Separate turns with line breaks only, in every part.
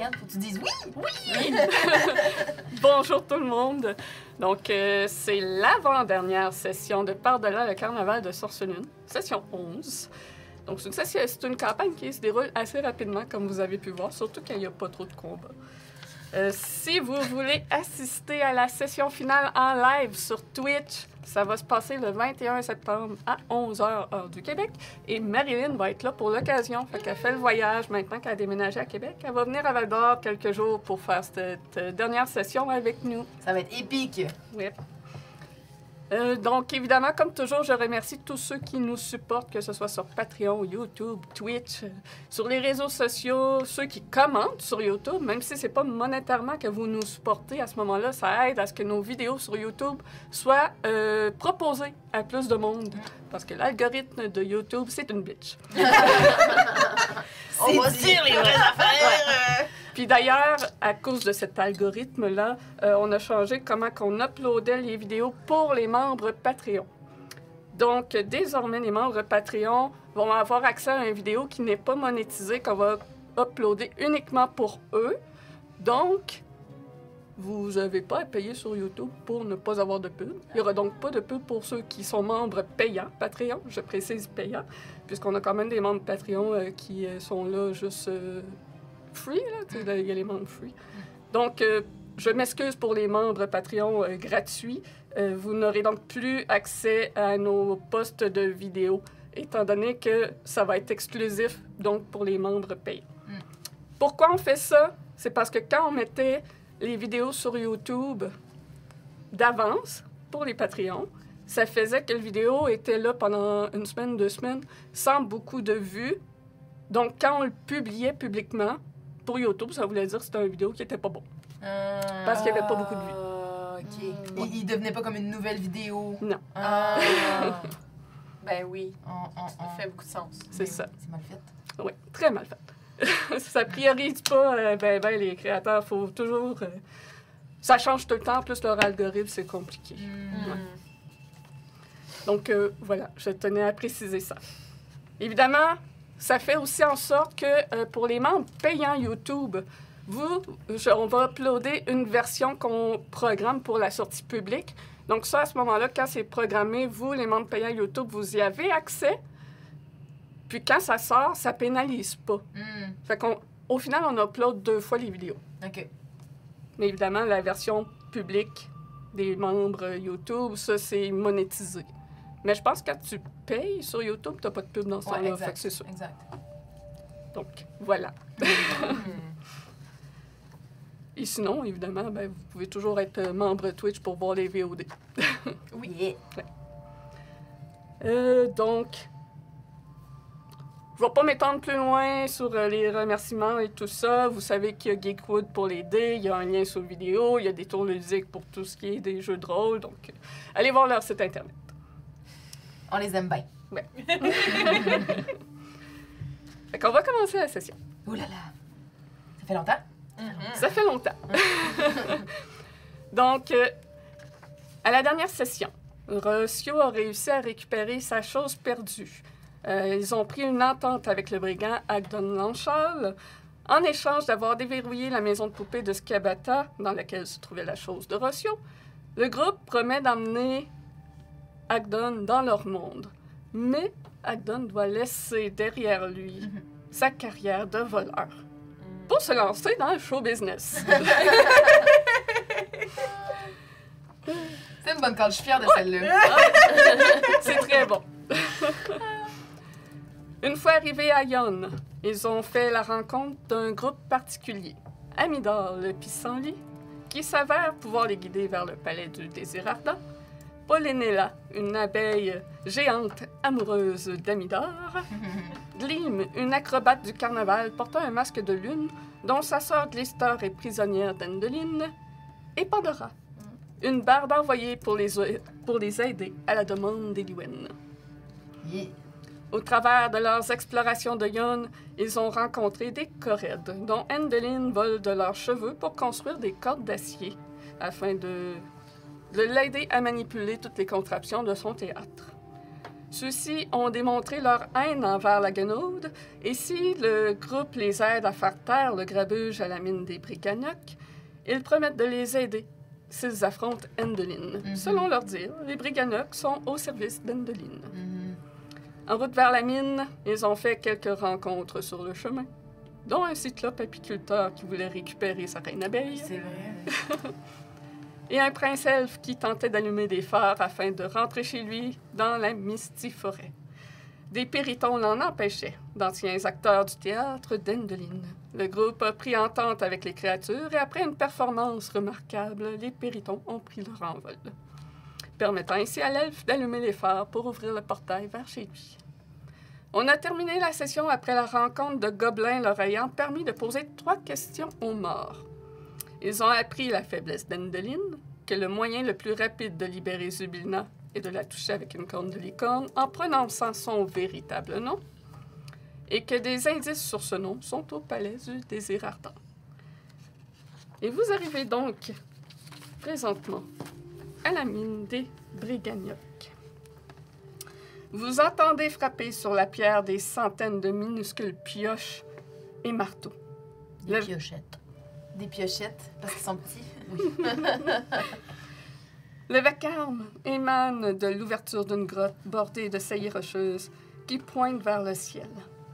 Marianne, faut que tu dises oui!
Oui! Bonjour tout le monde! Donc, c'est l'avant-dernière session de Par-delà le carnaval de Source-Lune, session 11. Donc, c'est une campagne qui se déroule assez rapidement, comme vous avez pu voir, surtout qu'il n'y a pas trop de combats. Si vous voulez assister à la session finale en live sur Twitch, ça va se passer le 21 septembre à 11h heure du Québec. Et Marilyn va être là pour l'occasion. Fait qu'elle fait le voyage maintenant qu'elle a déménagé à Québec. Elle va venir à Val-d'Or quelques jours pour faire cette dernière session avec nous.
Ça va être épique!
Oui. Donc, évidemment, comme toujours, je remercie tous ceux qui nous supportent, que ce soit sur Patreon, YouTube, Twitch, sur les réseaux sociaux, ceux qui commentent sur YouTube, même si c'est pas monétairement que vous nous supportez à ce moment-là, ça aide à ce que nos vidéos sur YouTube soient proposées à plus de monde. Parce que l'algorithme de YouTube, c'est une bitch.
On va dire les vraies affaires!
Puis d'ailleurs, à cause de cet algorithme-là, on a changé comment on uploadait les vidéos pour les membres Patreon. Donc, désormais, les membres Patreon vont avoir accès à une vidéo qui n'est pas monétisée, qu'on va uploader uniquement pour eux. Donc, vous n'avez pas à payer sur YouTube pour ne pas avoir de pub. Il n'y aura donc pas de pub pour ceux qui sont membres payants, Patreon, je précise payants, puisqu'on a quand même des membres Patreon qui sont là juste... free, là, il y a les membres free. Donc, je m'excuse pour les membres Patreon gratuits. Vous n'aurez donc plus accès à nos posts de vidéos, étant donné que ça va être exclusif, donc, pour les membres payants. Pourquoi on fait ça? C'est parce que quand on mettait les vidéos sur YouTube d'avance, pour les Patreons, ça faisait que la vidéo était là pendant une semaine, 2 semaines, sans beaucoup de vues. Donc, quand on le publiait publiquement, pour YouTube, ça voulait dire que c'était une vidéo qui était pas bon. Parce qu'il n'y avait pas beaucoup de vues.
OK. Il devenait pas comme une nouvelle vidéo?
Non.
Ben oui. Ça fait beaucoup de sens.
C'est ça.
C'est mal fait.
Oui, très mal fait. Ça priorise pas les créateurs. Faut toujours... ça change tout le temps. En plus, leur algorithme, c'est compliqué. Ouais. Donc, voilà, je tenais à préciser ça. Évidemment, ça fait aussi en sorte que pour les membres payants YouTube, on va uploader une version qu'on programme pour la sortie publique. Donc ça, à ce moment-là, quand c'est programmé, vous, les membres payants YouTube, vous y avez accès. Puis quand ça sort, ça pénalise pas. Fait qu'au final, on upload 2 fois les vidéos.
OK.
Mais évidemment, la version publique des membres YouTube, ça, c'est monétisé. Mais je pense que quand tu payes sur YouTube, tu n'as pas de pub dans ce temps-là. Fait que c'est ça.
Exact.
Donc, voilà. Et sinon, évidemment, vous pouvez toujours être membre Twitch pour voir les VOD.
Oui.
Donc, je ne vais pas m'étendre plus loin sur les remerciements et tout ça. Vous savez qu'il y a Geekwood pour les dés, il y a un lien sur vidéo, il y a des tours ludiques pour tout ce qui est des jeux de rôle. Donc, allez voir leur site Internet.
On les aime bien.
Ouais. Fait qu'on va commencer la session.
Ouh là là! Ça fait longtemps?
Ça fait longtemps. Donc, à la dernière session, Rossio a réussi à récupérer sa chose perdue. Ils ont pris une entente avec le brigand Agdon Lanchal en échange d'avoir déverrouillé la maison de poupée de Skabata, dans laquelle se trouvait la chose de Rossio. Le groupe promet d'emmener Agdon dans leur monde. Mais Agdon doit laisser derrière lui sa carrière de voleur pour se lancer dans le show business.
C'est une bonne carte, je suis fière de celle-là.
C'est très bon. Une fois arrivés à Yon, ils ont fait la rencontre d'un groupe particulier, Amidor le pissenlit, qui s'avère pouvoir les guider vers le palais du désir ardent, Polynella, une abeille géante amoureuse d'Amidor, Gleam, une acrobate du carnaval portant un masque de lune, dont sa sœur Glister est prisonnière d'Endeline, et Pandora, une barde envoyée pour les aider à la demande d'Eliwen.
Yeah.
Au travers de leurs explorations de Yon, ils ont rencontré des Corrèdes, dont Endeline vole de leurs cheveux pour construire des cordes d'acier, afin de l'aider à manipuler toutes les contraptions de son théâtre. Ceux-ci ont démontré leur haine envers la guenaude, et si le groupe les aide à faire taire le grabuge à la mine des Brigagnocs, ils promettent de les aider s'ils affrontent Endeline. Selon leur dire, les Brigagnocs sont au service d'Endeline. En route vers la mine, ils ont fait quelques rencontres sur le chemin, dont un cyclope apiculteur qui voulait récupérer sa reine abeille.
C'est vrai.
Et un prince elfe qui tentait d'allumer des phares afin de rentrer chez lui dans la mystiforêt. Des péritons l'en empêchaient, d'anciens acteurs du théâtre d'Endeline. Le groupe a pris entente avec les créatures et après une performance remarquable, les péritons ont pris leur envol, permettant ainsi à l'elfe d'allumer les phares pour ouvrir le portail vers chez lui. On a terminé la session après la rencontre de gobelins leur ayant permis de poser 3 questions aux morts. Ils ont appris la faiblesse d'Endeline, que le moyen le plus rapide de libérer Zubilna est de la toucher avec une corne de licorne en prononçant son véritable nom, et que des indices sur ce nom sont au palais du désir ardent. Et vous arrivez donc présentement à la mine des Brigagnocs. Vous entendez frapper sur la pierre des centaines de minuscules pioches et marteaux.
Des piochettes.
Des piochettes, parce qu'ils sont petits.
Le vacarme émane de l'ouverture d'une grotte bordée de saillies rocheuses qui pointent vers le ciel.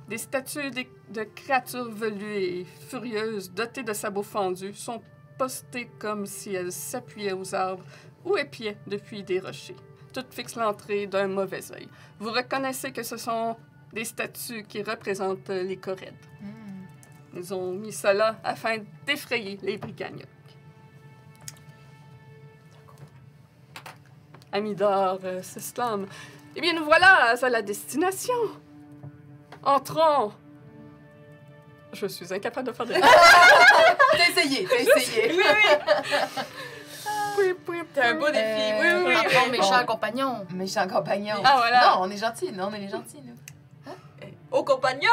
Des statues de créatures velues et furieuses, dotées de sabots fendus, sont postées comme si elles s'appuyaient aux arbres ou épiaient depuis des rochers. Toutes fixent l'entrée d'un mauvais œil. Vous reconnaissez que ce sont des statues qui représentent les Corrèdes. Ils ont mis cela afin d'effrayer les Brigagnocs. Amidor s'exclame. Eh bien, nous voilà à la destination. Entrons. Je suis incapable de faire des...
T'as essayé.
Oui. T'as un beau défi. Oui.
Bon, méchant compagnon.
Méchant compagnon.
Ah, voilà.
Non, on est gentils. Non, on est les gentils, nous.
Au compagnon!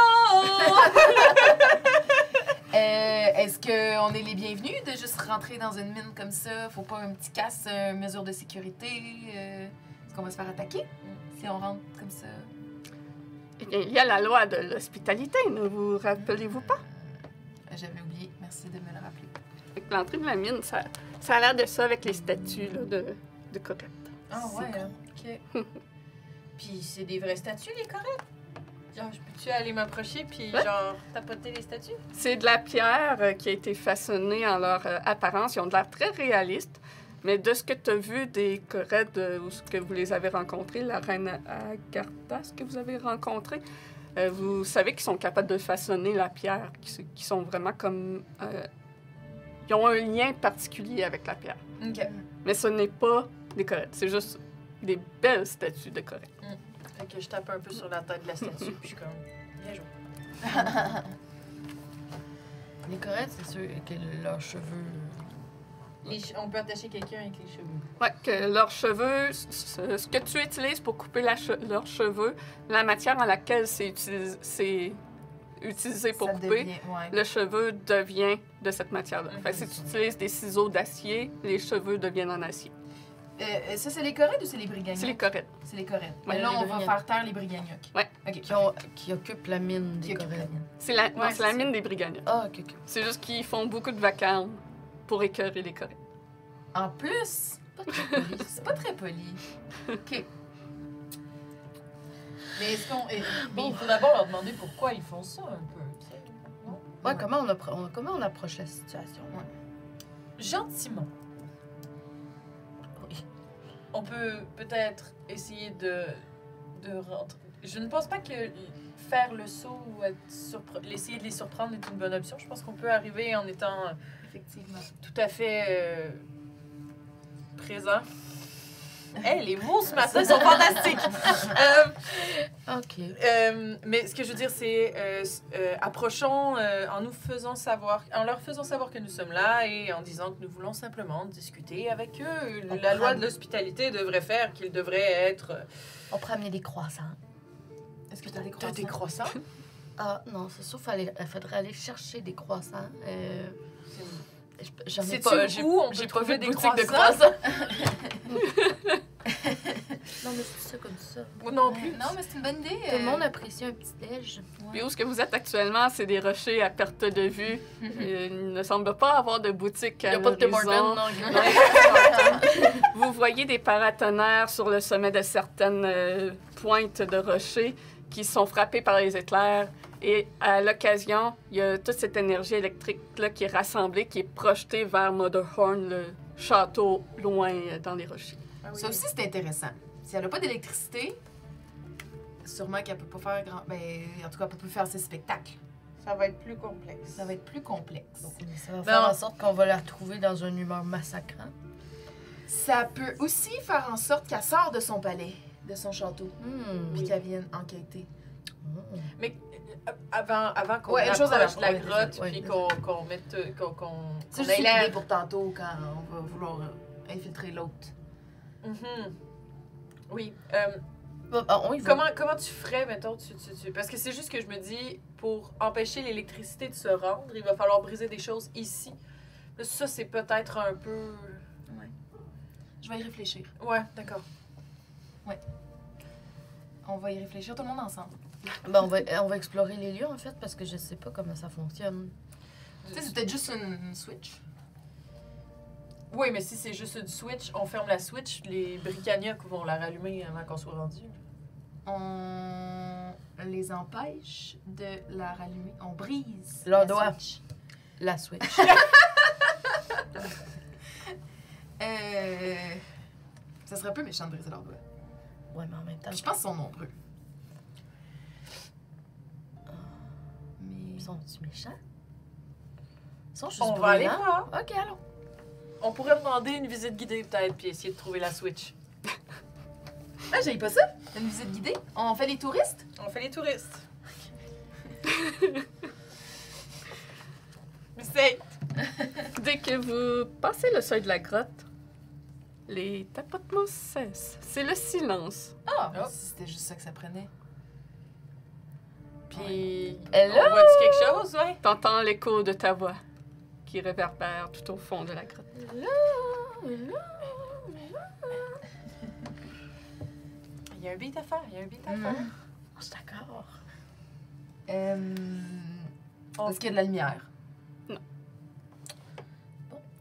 Est-ce qu'on est les bienvenus de juste rentrer dans une mine comme ça? Faut pas un petit casse, mesure de sécurité? Est-ce qu'on va se faire attaquer si on rentre comme ça?
Eh bien, il y a la loi de l'hospitalité, ne vous rappelez-vous pas?
J'avais oublié. Merci de me le rappeler.
Avec l'entrée de la mine, ça a l'air de ça avec les statues là, de Corrèdes.
Ah ouais, OK. Puis c'est des vraies statues, les Corrèdes? Genre, je peux-tu aller m'approcher puis genre tapoter les statues?
C'est de la pierre qui a été façonnée en leur apparence. Ils ont de l'air très réalistes. Mais de ce que tu as vu des Corrèdes ou ce que vous les avez rencontrés, la reine Agartha, ce que vous avez rencontré, vous savez qu'ils sont capables de façonner la pierre, qui sont vraiment comme... ils ont un lien particulier avec la pierre.
OK.
Mais ce n'est pas des Corrèdes, c'est juste des belles statues de Corrèdes.
Fait que je tape un peu sur la tête de la statue puis je suis comme... Bien joué.
Les Corrèdes, c'est sûr que leurs cheveux...
On peut attacher quelqu'un avec les cheveux.
Oui, que leurs cheveux, ce que tu utilises pour couper leurs cheveux, la matière en laquelle c'est utilisé pour
Ça
couper,
devient, ouais.
le cheveu devient de cette matière-là. Fait que si tu utilises des ciseaux d'acier, les cheveux deviennent en acier.
Ça, c'est les Corrèdes ou c'est les Brigagnocs?
C'est les Corrèdes.
C'est les Corrèdes.
Ouais,
Mais là,
les
on va
Brigagnocs.
faire taire les Brigagnocs.
Ouais.
OK.
Qui occupent la mine des
Qui occupe la
Corrèdes.
mine.
C'est la,
Ouais,
non, c'est
c'est
la
ça.
mine des Brigagnocs.
Ah, OK.
C'est juste qu'ils font beaucoup de vacarmes pour écœurer les Corrèdes.
En plus,
Pas très poli.
c'est pas très poli. OK.
Mais est-ce qu'on... Mais il faut d'abord leur demander pourquoi ils font ça un peu, tu sais. Non?
Ouais, comment on approche la situation?
Gentiment.
Oui.
On peut peut-être essayer de rentrer. Je ne pense pas que faire le saut ou essayer de les surprendre est une bonne option. Je pense qu'on peut arriver en étant
Effectivement.
tout à fait présent. Hey, les mots ce matin sont fantastiques!
OK.
Mais ce que je veux dire, c'est approchons en leur faisant savoir que nous sommes là et en disant que nous voulons simplement discuter avec eux. La loi de l'hospitalité devrait faire qu'ils devraient être...
On pourrait amener des croissants.
Est-ce que tu as des
T'as
croissants?
des croissants?
Ah, non, c'est sûr, il faudrait aller chercher des croissants. J'en ai
Sais-tu
pas.
où on peut
j'ai pas
trouver
vu de
des
boutique de
croissants?
Non, mais je dis ça comme ça.
Moi non plus.
Non, mais c'est une bonne idée.
Tout le monde apprécie un petit déj.
Puis où est-ce que vous êtes actuellement? C'est des rochers à perte de vue. Il ne semble pas avoir de boutique
Il
à
n'y a pas de Tim
l'horizon.
Hortons, non.
Vous voyez des paratonnerres sur le sommet de certaines pointes de rochers qui sont frappées par les éclairs. Et à l'occasion, il y a toute cette énergie électrique-là qui est rassemblée, qui est projetée vers Motherhorn, le château loin dans les rochers.
Ah oui.
Ça aussi, c'est intéressant. Si elle n'a pas d'électricité, sûrement qu'elle peut pas faire grand. Ben, en tout cas, elle peut plus faire ses spectacles.
Ça va être plus complexe.
Ça va être plus complexe.
Ça va faire en sorte qu'on va la retrouver dans une humeur massacrante.
Ça peut aussi faire en sorte qu'elle sort de son palais, de son château, puis qu'elle vienne enquêter.
Mais avant qu'on
Ouais, une chose à
approche de la
ouais,
grotte,
ouais.
puis qu'on mette... qu'on
C'est
ait
juste une
l'air-
idée pour tantôt quand on va vouloir infiltrer l'autre.
Mhm. Oui.
On y va.
Comment tu ferais, mettons, parce que c'est juste que je me dis, pour empêcher l'électricité de se rendre, il va falloir briser des choses ici. Là, ça, c'est peut-être un peu...
Je vais y réfléchir.
Ouais, d'accord.
On va y réfléchir tout le monde ensemble.
Ben, on va explorer les lieux, en fait, parce que je sais pas comment ça fonctionne.
Tu sais, c'est peut-être juste une switch.
Oui, mais si c'est juste une switch, on ferme la switch, les britanniques vont la rallumer avant qu'on soit rendu.
On les empêche de la rallumer. On brise
Leur
la
doigt.
switch.
La Switch.
Ça serait un peu méchant de briser leurs doigts.
Ouais, mais en même temps,
Je pense qu'ils sont nombreux. Mais...
ils sont-ils méchants? Ils sont juste
On va aller
bruyants?
voir.
Ok, allons.
On pourrait demander une visite guidée peut-être, puis essayer de trouver la switch.
Ah, j'aille pas ça! Une visite guidée? On fait les touristes?
On fait les touristes. Essaye.
Dès que vous passez le seuil de la grotte, les tapotements cessent. C'est le silence.
Ah!
Oh.
Si c'était juste ça que ça prenait.
Puis,
Hello?
on voit-tu quelque chose, ouais?
T'entends l'écho de ta voix qui réverbère tout au fond de la grotte.
Il y a un beat à faire, il y a un beat à
Mhm.
faire.
Je suis d'accord.
Est-ce qu'il y a de la lumière?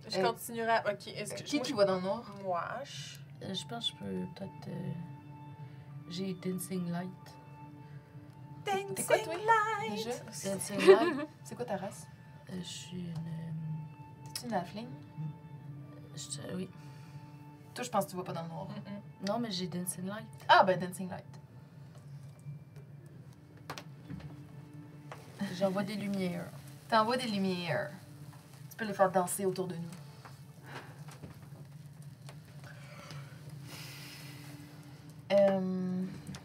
Je continuerai. Ok, est-ce que
Qui
moi,
qui voit dans le noir?
Moi,
Je pense que je peux peut-être... J'ai Dancing Light.
T'es quoi, toi? Déjà?
Dancing Light,
C'est quoi ta race?
je suis une...
C'est une halfling?
oui.
Toi, je pense que tu vois pas dans le noir.
Non, mais j'ai Dancing Light.
Ah, ben Dancing Light.
J'envoie des lumières.
T'envoies des lumières. Tu peux les faire danser autour de nous.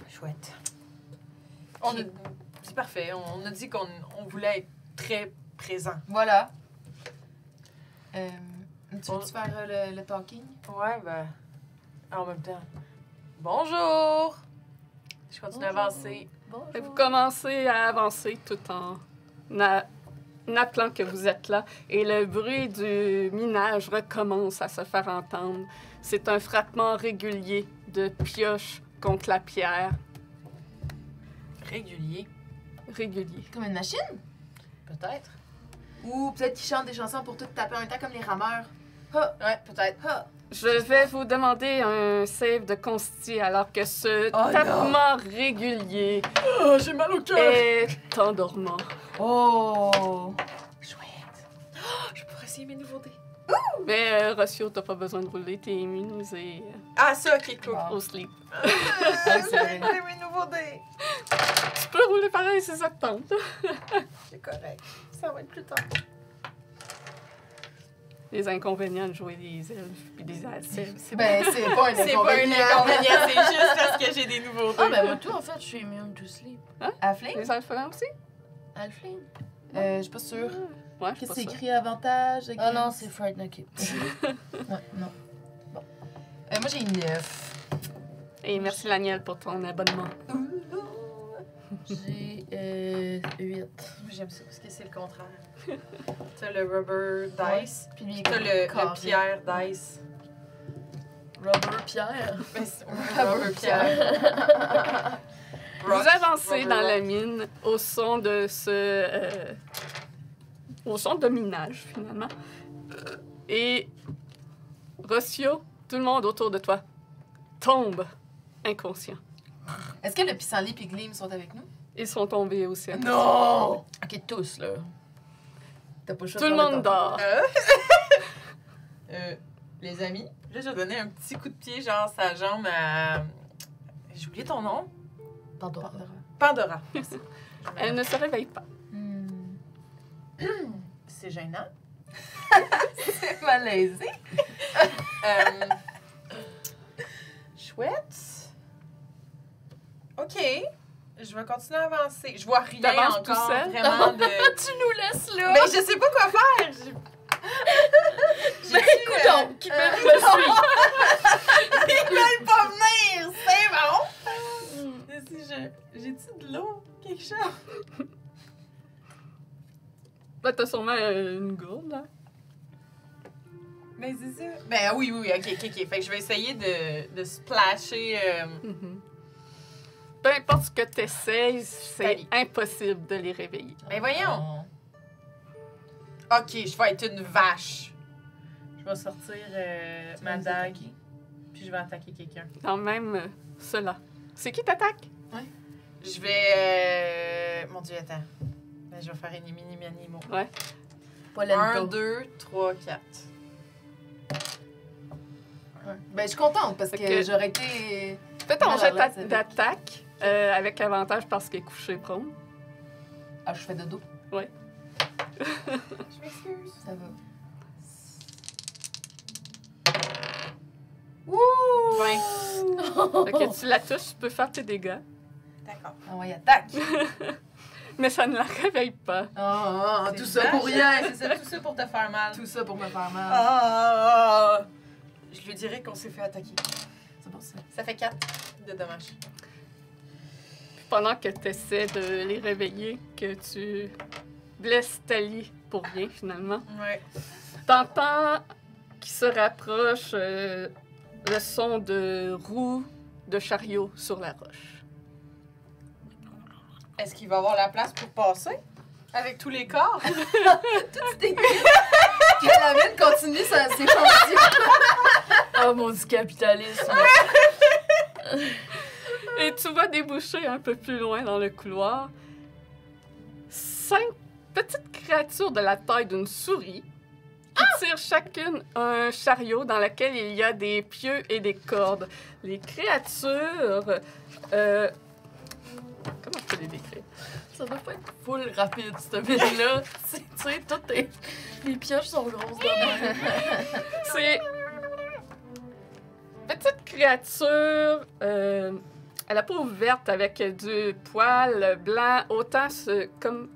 Chouette. C'est parfait. On a dit qu'on voulait être très présent.
Voilà. Tu veux-tu faire le talking?
Ouais, ben. En même temps. Bonjour! Je continue à avancer.
Fait que vous commencez à avancer tout en appelant que vous êtes là. Et le bruit du minage recommence à se faire entendre. C'est un frappement régulier de pioche contre la pierre.
Régulier.
Régulier.
Comme une machine?
Peut-être.
Ou peut-être qu'ils chantent des chansons pour tout taper en même temps comme les rameurs. Ha!
Ouais, peut-être.
Ha!
Je vais vous demander un save de consti alors que ce
Oh
tapement régulier
Oh, j'ai mal au cœur!
est endormant.
Oh!
Chouette. Je pourrais essayer mes nouveaux dés.
Mais Rossio, t'as pas besoin de rouler, t'es immunisé
Ah, ça, ok, cool.
Wow.
au sleep.
Ah, c'est vrai.
J'ai mes nouveaux dés.
Tu peux rouler pareil si ça te tente.
C'est correct. Ça va être plus tard.
Les inconvénients de jouer des elfes et des elfes.
Ben, c'est pas un
C'est pas un inconvénient, c'est juste parce que j'ai des nouveaux dés.
Ah, ben moi, tout, en fait, je suis immune to sleep.
Halfling?
Les elfes là aussi?
Alfline?
Je suis pas sûre.
Ouais, je
Qu'est-ce que
sais
c'est
pas ça.
écrit avantage?
Ah non, c'est Fright ok.
Ouais, non. Bon. Moi, j'ai 9.
Et merci Laniel pour ton abonnement.
J'ai 8.
J'aime ça parce que c'est le contraire. T'as le rubber dice,
Puis lui, il est
t'as
comme
le
carré.
pierre dice.
Rubber Pierre.
Rubber Pierre.
Vous avancez dans la mine au son de au son de minage, finalement. Et Rossio, tout le monde autour de toi tombe inconscient.
Est-ce que le pissenlit et Gleam sont avec nous?
Ils sont tombés aussi.
Non!
Ok, tous, là. T'as pas le choix
Tout
de
le
parler
monde
de ton-
dort.
Les amis, là, je vais donner un petit coup de pied, genre, sa jambe à... J'ai oublié ton nom?
Pandora.
Pandora.
Elle ne se réveille pas.
C'est gênant.
C'est malaisé.
Chouette. OK. Je vais continuer à avancer. Je vois rien
T'avances tout
encore
seul?
vraiment de...
Tu nous laisses là!
Mais je sais pas quoi faire.
Mais écoute donc!
Je suis.
Ils veulent pas venir, c'est bon. Mais si j'ai-tu de l'eau? Quelque chose?
Là, t'as sûrement une gourde, là.
Mais c'est ça. Ben oui, OK. Fait que je vais essayer de splasher.
Mhm. Peu importe ce que tu essayes, c'est
Allez.
impossible de les réveiller.
Ben voyons. OK, je vais être une vache. Je vais sortir ma dague, puis je vais attaquer quelqu'un.
Quand même, cela. C'est qui t'attaque?
Je vais... Mon Dieu, attends. Ben, je vais faire une mini-mini-mo.
Ouais.
1, 2, 3, 4.
Ben, je suis contente parce
Fait
que
que-
j'aurais été.
Fais ton
Mal à
jet
l'aise avec.
d'attaque avec avantage parce qu'il est couché prone.
Ah, je fais dodo.
Je m'excuse.
Ça va. Wouh!
20.
Fait que tu la touches, tu peux faire tes dégâts.
D'accord.
Ah ouais, attaque!
Mais ça ne la réveille pas.
Ah, tout
C'est
ça pour
vache,
rien!
C'est ça, tout ça pour te faire mal.
Tout ça pour me faire mal.
Ah! Je lui dirais qu'on s'est fait attaquer.
C'est pour ça.
Ça fait 4 de dommages.
Puis pendant que tu essaies de les réveiller, que tu blesses Tali pour rien, finalement,
Ouais.
t'entends qu'il se rapproche le son de roues de chariot sur la roche.
Est-ce qu'il va avoir la place pour passer? Avec tous les corps?
Que la mine continue ses fonctions.
Oh mon Dieu, capitalisme!
Et tu vas déboucher un peu plus loin dans le couloir 5 petites créatures de la taille d'une souris qui tirent chacune un chariot dans lequel il y a des pieux et des cordes. Les créatures... comment je peux les décrire?
Ça doit pas être full rapide, cette ville-là. Tu sais, toutes les pioches sont grosses dedans.
C'est... Petite créature à la peau verte avec du poil blanc, autant comme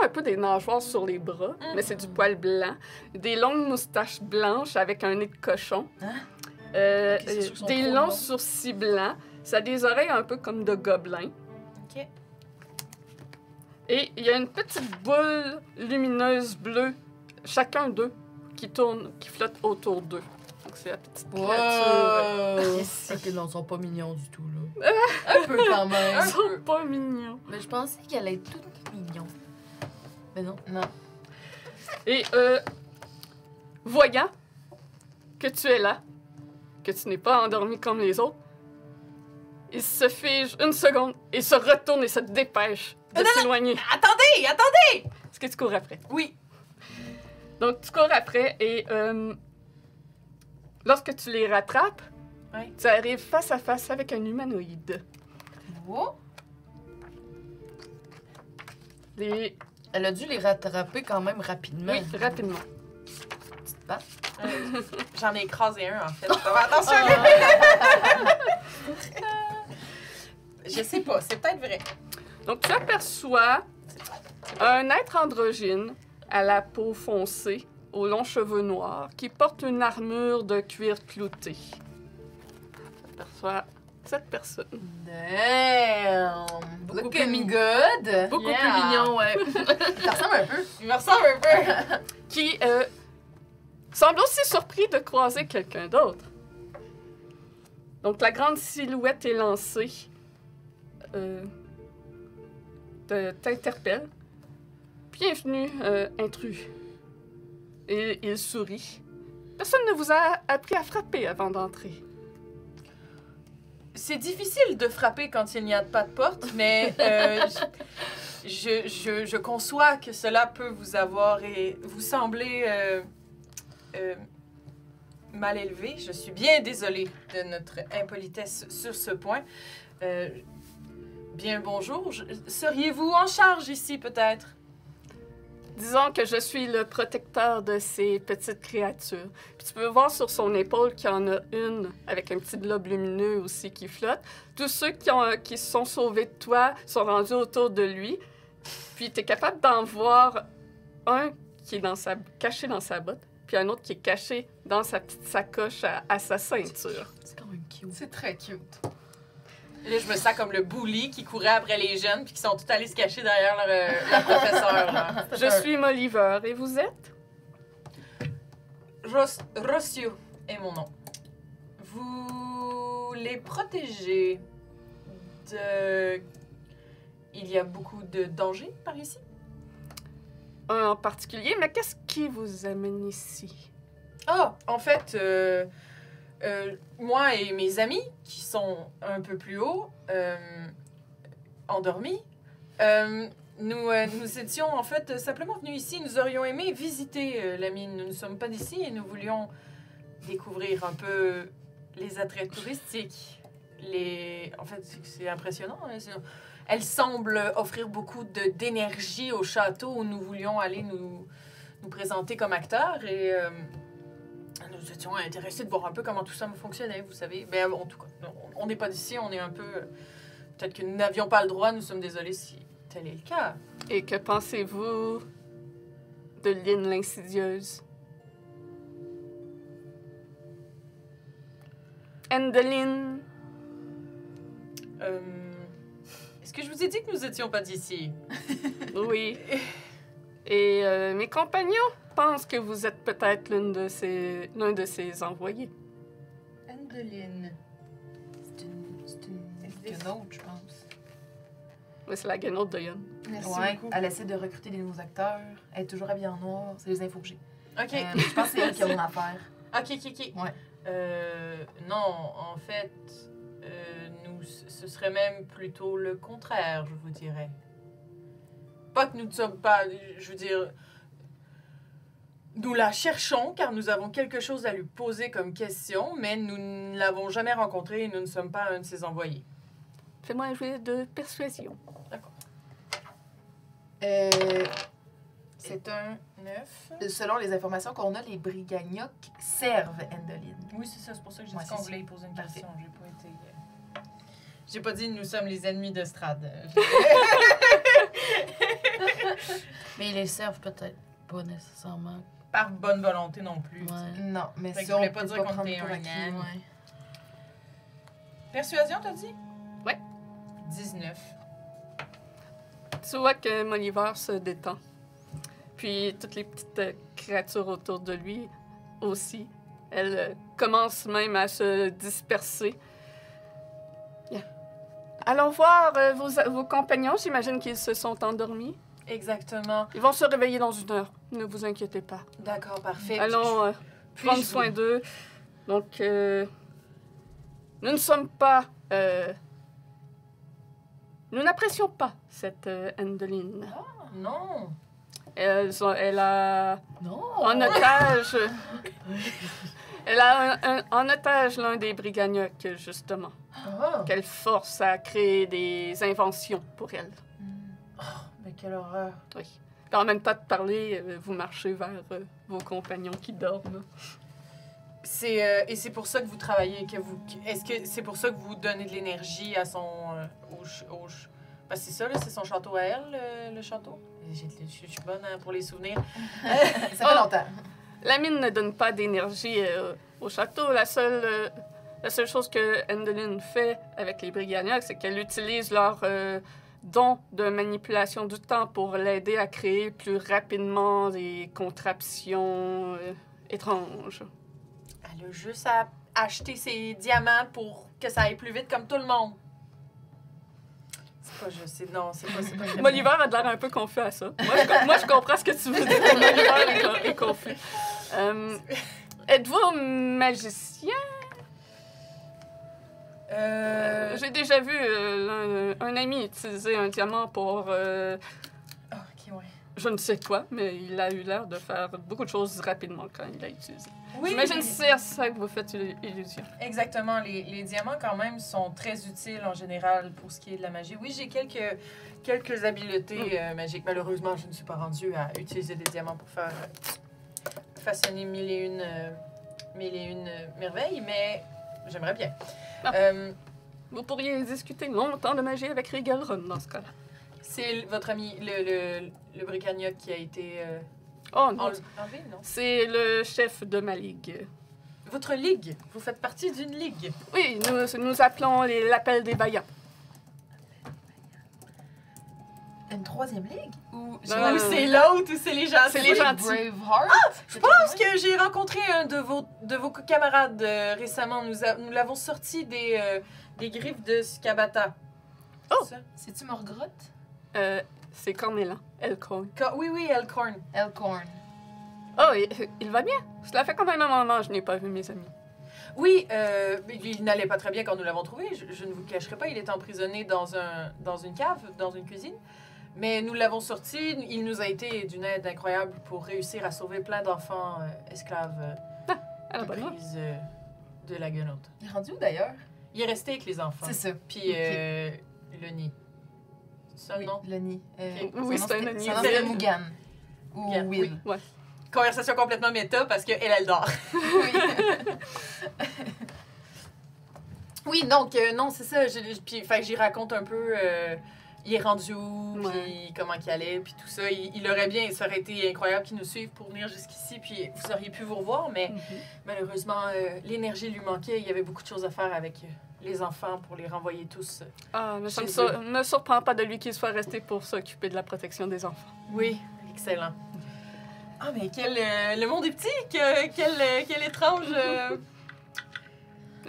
un peu des nageoires sur les bras, mais c'est du poil blanc. Des longues moustaches blanches avec un nez de cochon.
Hein?
Ok, c'est sûr qu'ils sont
Des
trop
longs
longs.
sourcils blancs. Ça a des oreilles un peu comme de gobelins.
OK.
Et il y a une petite boule lumineuse bleue, chacun d'eux, qui tourne, qui flotte autour d'eux. Donc c'est la petite créature.
Yes.
Ok, non, ils sont pas mignons du tout, là.
Un peu quand même.
Ils sont pas mignons.
Mais je pensais qu'elle allait être toute mignon. Mais non.
Non.
Et voyant que tu es là, que tu n'es pas endormi comme les autres, il se fige une seconde et se retourne et se dépêche de s'éloigner.
Attendez! Attendez!
Est-ce que tu cours après?
Oui.
Donc, tu cours après et lorsque tu les rattrapes,
Ouais.
tu arrives face à face avec un humanoïde.
Oh.
Les...
Elle a dû les rattraper quand même rapidement.
Oui, rapidement.
Petite patte.
J'en ai écrasé un, en fait. Attention! Je sais pas, c'est peut-être vrai.
Donc, tu aperçois un être androgyne à la peau foncée, aux longs cheveux noirs, qui porte une armure de cuir clouté. Tu aperçois cette personne.
Damn!
Beaucoup
Looking
plus
good!
Beaucoup
Yeah.
plus mignon, ouais.
Il te ressemble un peu.
Il me ressemble un peu.
Qui semble aussi surpris de croiser quelqu'un d'autre. Donc, la grande silhouette est lancée. T'interpelle. Bienvenue, intrus. Et il sourit. Personne ne vous a appris à frapper avant d'entrer.
C'est difficile de frapper quand il n'y a pas de porte, mais je conçois que cela peut vous avoir et vous sembler mal élevé. Je suis bien désolée de notre impolitesse sur ce point. Bien le bonjour. Seriez-vous en charge ici, peut-être?
Disons que je suis le protecteur de ces petites créatures. Puis tu peux voir sur son épaule qu'il y en a une avec un petit globe lumineux aussi qui flotte. Tous ceux qui se sont sauvés de toi sont rendus autour de lui. Puis tu es capable d'en voir un qui est caché dans sa botte, puis un autre qui est caché dans sa petite sacoche à sa ceinture.
C'est quand même cute.
C'est très cute.
Là, je me sens comme le bully qui courait après les jeunes puis qui sont tous allés se cacher derrière leur professeur. Là.
Je suis Molliver, et vous êtes?
Rossio est mon nom. Vous les protégez de... Il y a beaucoup de dangers par ici?
Un en particulier, mais qu'est-ce qui vous amène ici?
Ah, en fait, moi et mes amis, qui sont un peu plus haut, endormis, nous étions en fait simplement venus ici. Nous aurions aimé visiter la mine. Nous ne sommes pas d'ici et nous voulions découvrir un peu les attraits touristiques. En fait, c'est impressionnant. Hein? Elle semble offrir beaucoup d'énergie au château où nous voulions aller nous présenter comme acteurs et nous étions intéressés de voir un peu comment tout ça fonctionnait, vous savez. Ben, en tout cas, on n'est pas d'ici, on est un peu... peut-être que nous n'avions pas le droit, nous sommes désolés si tel est le cas.
Et que pensez-vous de Lynn l'insidieuse? Endeline?
Est-ce que je vous ai dit que nous n'étions pas d'ici?
Oui. Et mes compagnons pensent que vous êtes peut-être l'un de ses envoyés.
Endeline.
C'est une guenaude, je pense.
Oui, c'est la guenaude de Yann.
Merci
Ouais,
beaucoup.
elle essaie de recruter des nouveaux acteurs. Elle est toujours habillée en noir. C'est les infos que j'ai.
OK.
Je pense que c'est elle qui a mon affaire.
OK.
Ouais.
Non, en fait, ce serait même plutôt le contraire, je vous dirais. Pas que nous ne sommes pas, je veux dire, nous la cherchons car nous avons quelque chose à lui poser comme question, mais nous ne l'avons jamais rencontrée et nous ne sommes pas un de ses envoyés.
Fais-moi un jeu de persuasion.
D'accord.
C'est un...
9.
Selon les informations qu'on a, les Brigagnocs servent Endeline.
Oui, c'est ça, c'est pour ça que j'ai
Ouais,
dit qu'on
c'est
voulait y poser une
Parfait.
question. J'ai pas été... J'ai pas dit nous sommes les ennemis de Strad.
Mais ils les servent peut-être pas nécessairement.
Par bonne volonté non plus.
Ouais.
Non, mais
Fait que
si
je
on
voulais
peut
pas dire
pas
qu'on
prendre
était
pour
un
acquis.
âne.
Ouais.
Persuasion, t'as dit?
Ouais.
19.
Tu vois que Molliver se détend. Puis toutes les petites créatures autour de lui aussi. Elles commencent même à se disperser. Bien. Allons voir vos compagnons. J'imagine qu'ils se sont endormis.
Exactement.
Ils vont se réveiller dans 1 heure. Ne vous inquiétez pas.
D'accord, parfait.
Allons
Puis
prendre
je
soin
vous-
d'eux. Donc, nous ne sommes pas... nous n'apprécions pas cette Endeline.
Non.
Elle a
Non!
en otage... elle a en otage l'un des Brigagnocs, justement,
Ah.
qu'elle force à créer des inventions pour elle.
Mais quelle horreur.
Oui. Puis en même temps de parler, vous marchez vers vos compagnons qui dorment.
Et c'est pour ça que vous travaillez, est-ce que c'est pour ça que vous donnez de l'énergie à son... Ben, c'est ça, là, c'est son château à elle, le château? Je suis bonne hein, pour les souvenirs.
Ça fait longtemps.
La mine ne donne pas d'énergie au château. La seule chose que Endeline fait avec les Brigagnocs, c'est qu'elle utilise leur don de manipulation du temps pour l'aider à créer plus rapidement des contraptions étranges.
Elle a juste à acheter ces diamants pour que ça aille plus vite comme tout le monde. C'est pas juste, non, c'est pas très
Oliver a l'air un peu confus à ça. Moi, je comprends ce que tu veux dire. Oliver est confus. Êtes-vous magicien? J'ai déjà vu un ami utiliser un diamant pour
Ok, ouais.
je ne sais quoi, mais il a eu l'air de faire beaucoup de choses rapidement quand il l'a utilisé.
Oui,
J'imagine que c'est à ça que vous faites illusion.
exactement. Les diamants, quand même, sont très utiles en général pour ce qui est de la magie. Oui, j'ai quelques habiletés magiques. Malheureusement, je ne suis pas rendue à utiliser des diamants pour faire façonner mille et une merveilles, mais j'aimerais bien.
Ah. Vous pourriez discuter longtemps de magie avec Rigelron dans ce cas-là.
C'est votre ami, le Bricagnoc qui a été
Oh non,
enlevé, non?
c'est le chef de ma ligue.
Votre ligue? Vous faites partie d'une ligue?
Oui, nous appelons l'appel des vaillants.
Une troisième ligue? Ou
Ou c'est l'autre ou c'est les gentils?
C'est les gentils.
Braveheart?
Je pense que j'ai rencontré un de vos camarades récemment. Nous l'avons sorti des griffes de Skabata.
Oh!
Ça?
C'est-tu Morgrotte?
C'est Cornélan, Elcorn.
Oui, Elcorn.
Elcorn.
Oh, il va bien. Cela fait quand même un moment que je n'ai pas vu mes amis.
Oui, il n'allait pas très bien quand nous l'avons trouvé. Je ne vous cacherai pas, il était emprisonné dans une cave, dans une cuisine. Mais nous l'avons sorti. Il nous a été d'une aide incroyable pour réussir à sauver plein d'enfants esclaves
À la bonne heure.
prises de la gueulotte.
Il est rendu où d'ailleurs?
Il est resté avec les enfants.
C'est ça.
Puis
Ok.
le nid. C'est ça le
Oui,
nom?
le nid.
Oui, c'est un nid.
Son nom c'était Mugan. Ou
Mugan,
Will.
Ouais.
Conversation complètement méta parce qu'elle dort.
Oui.
Oui, donc, non, c'est ça. Puis, fait que j'y raconte un peu. Il est rendu où,
Ouais.
puis comment qu'il allait, puis tout ça. Il aurait bien, ça aurait été incroyable qu'il nous suive pour venir jusqu'ici, puis vous auriez pu vous revoir, mais malheureusement, l'énergie lui manquait. Il y avait beaucoup de choses à faire avec les enfants pour les renvoyer tous.
Ah, mais ça
Chez
ne me surprend pas de lui qu'il soit resté pour s'occuper de la protection des enfants.
Oui, excellent. Ah, mais le monde est petit! Quel étrange...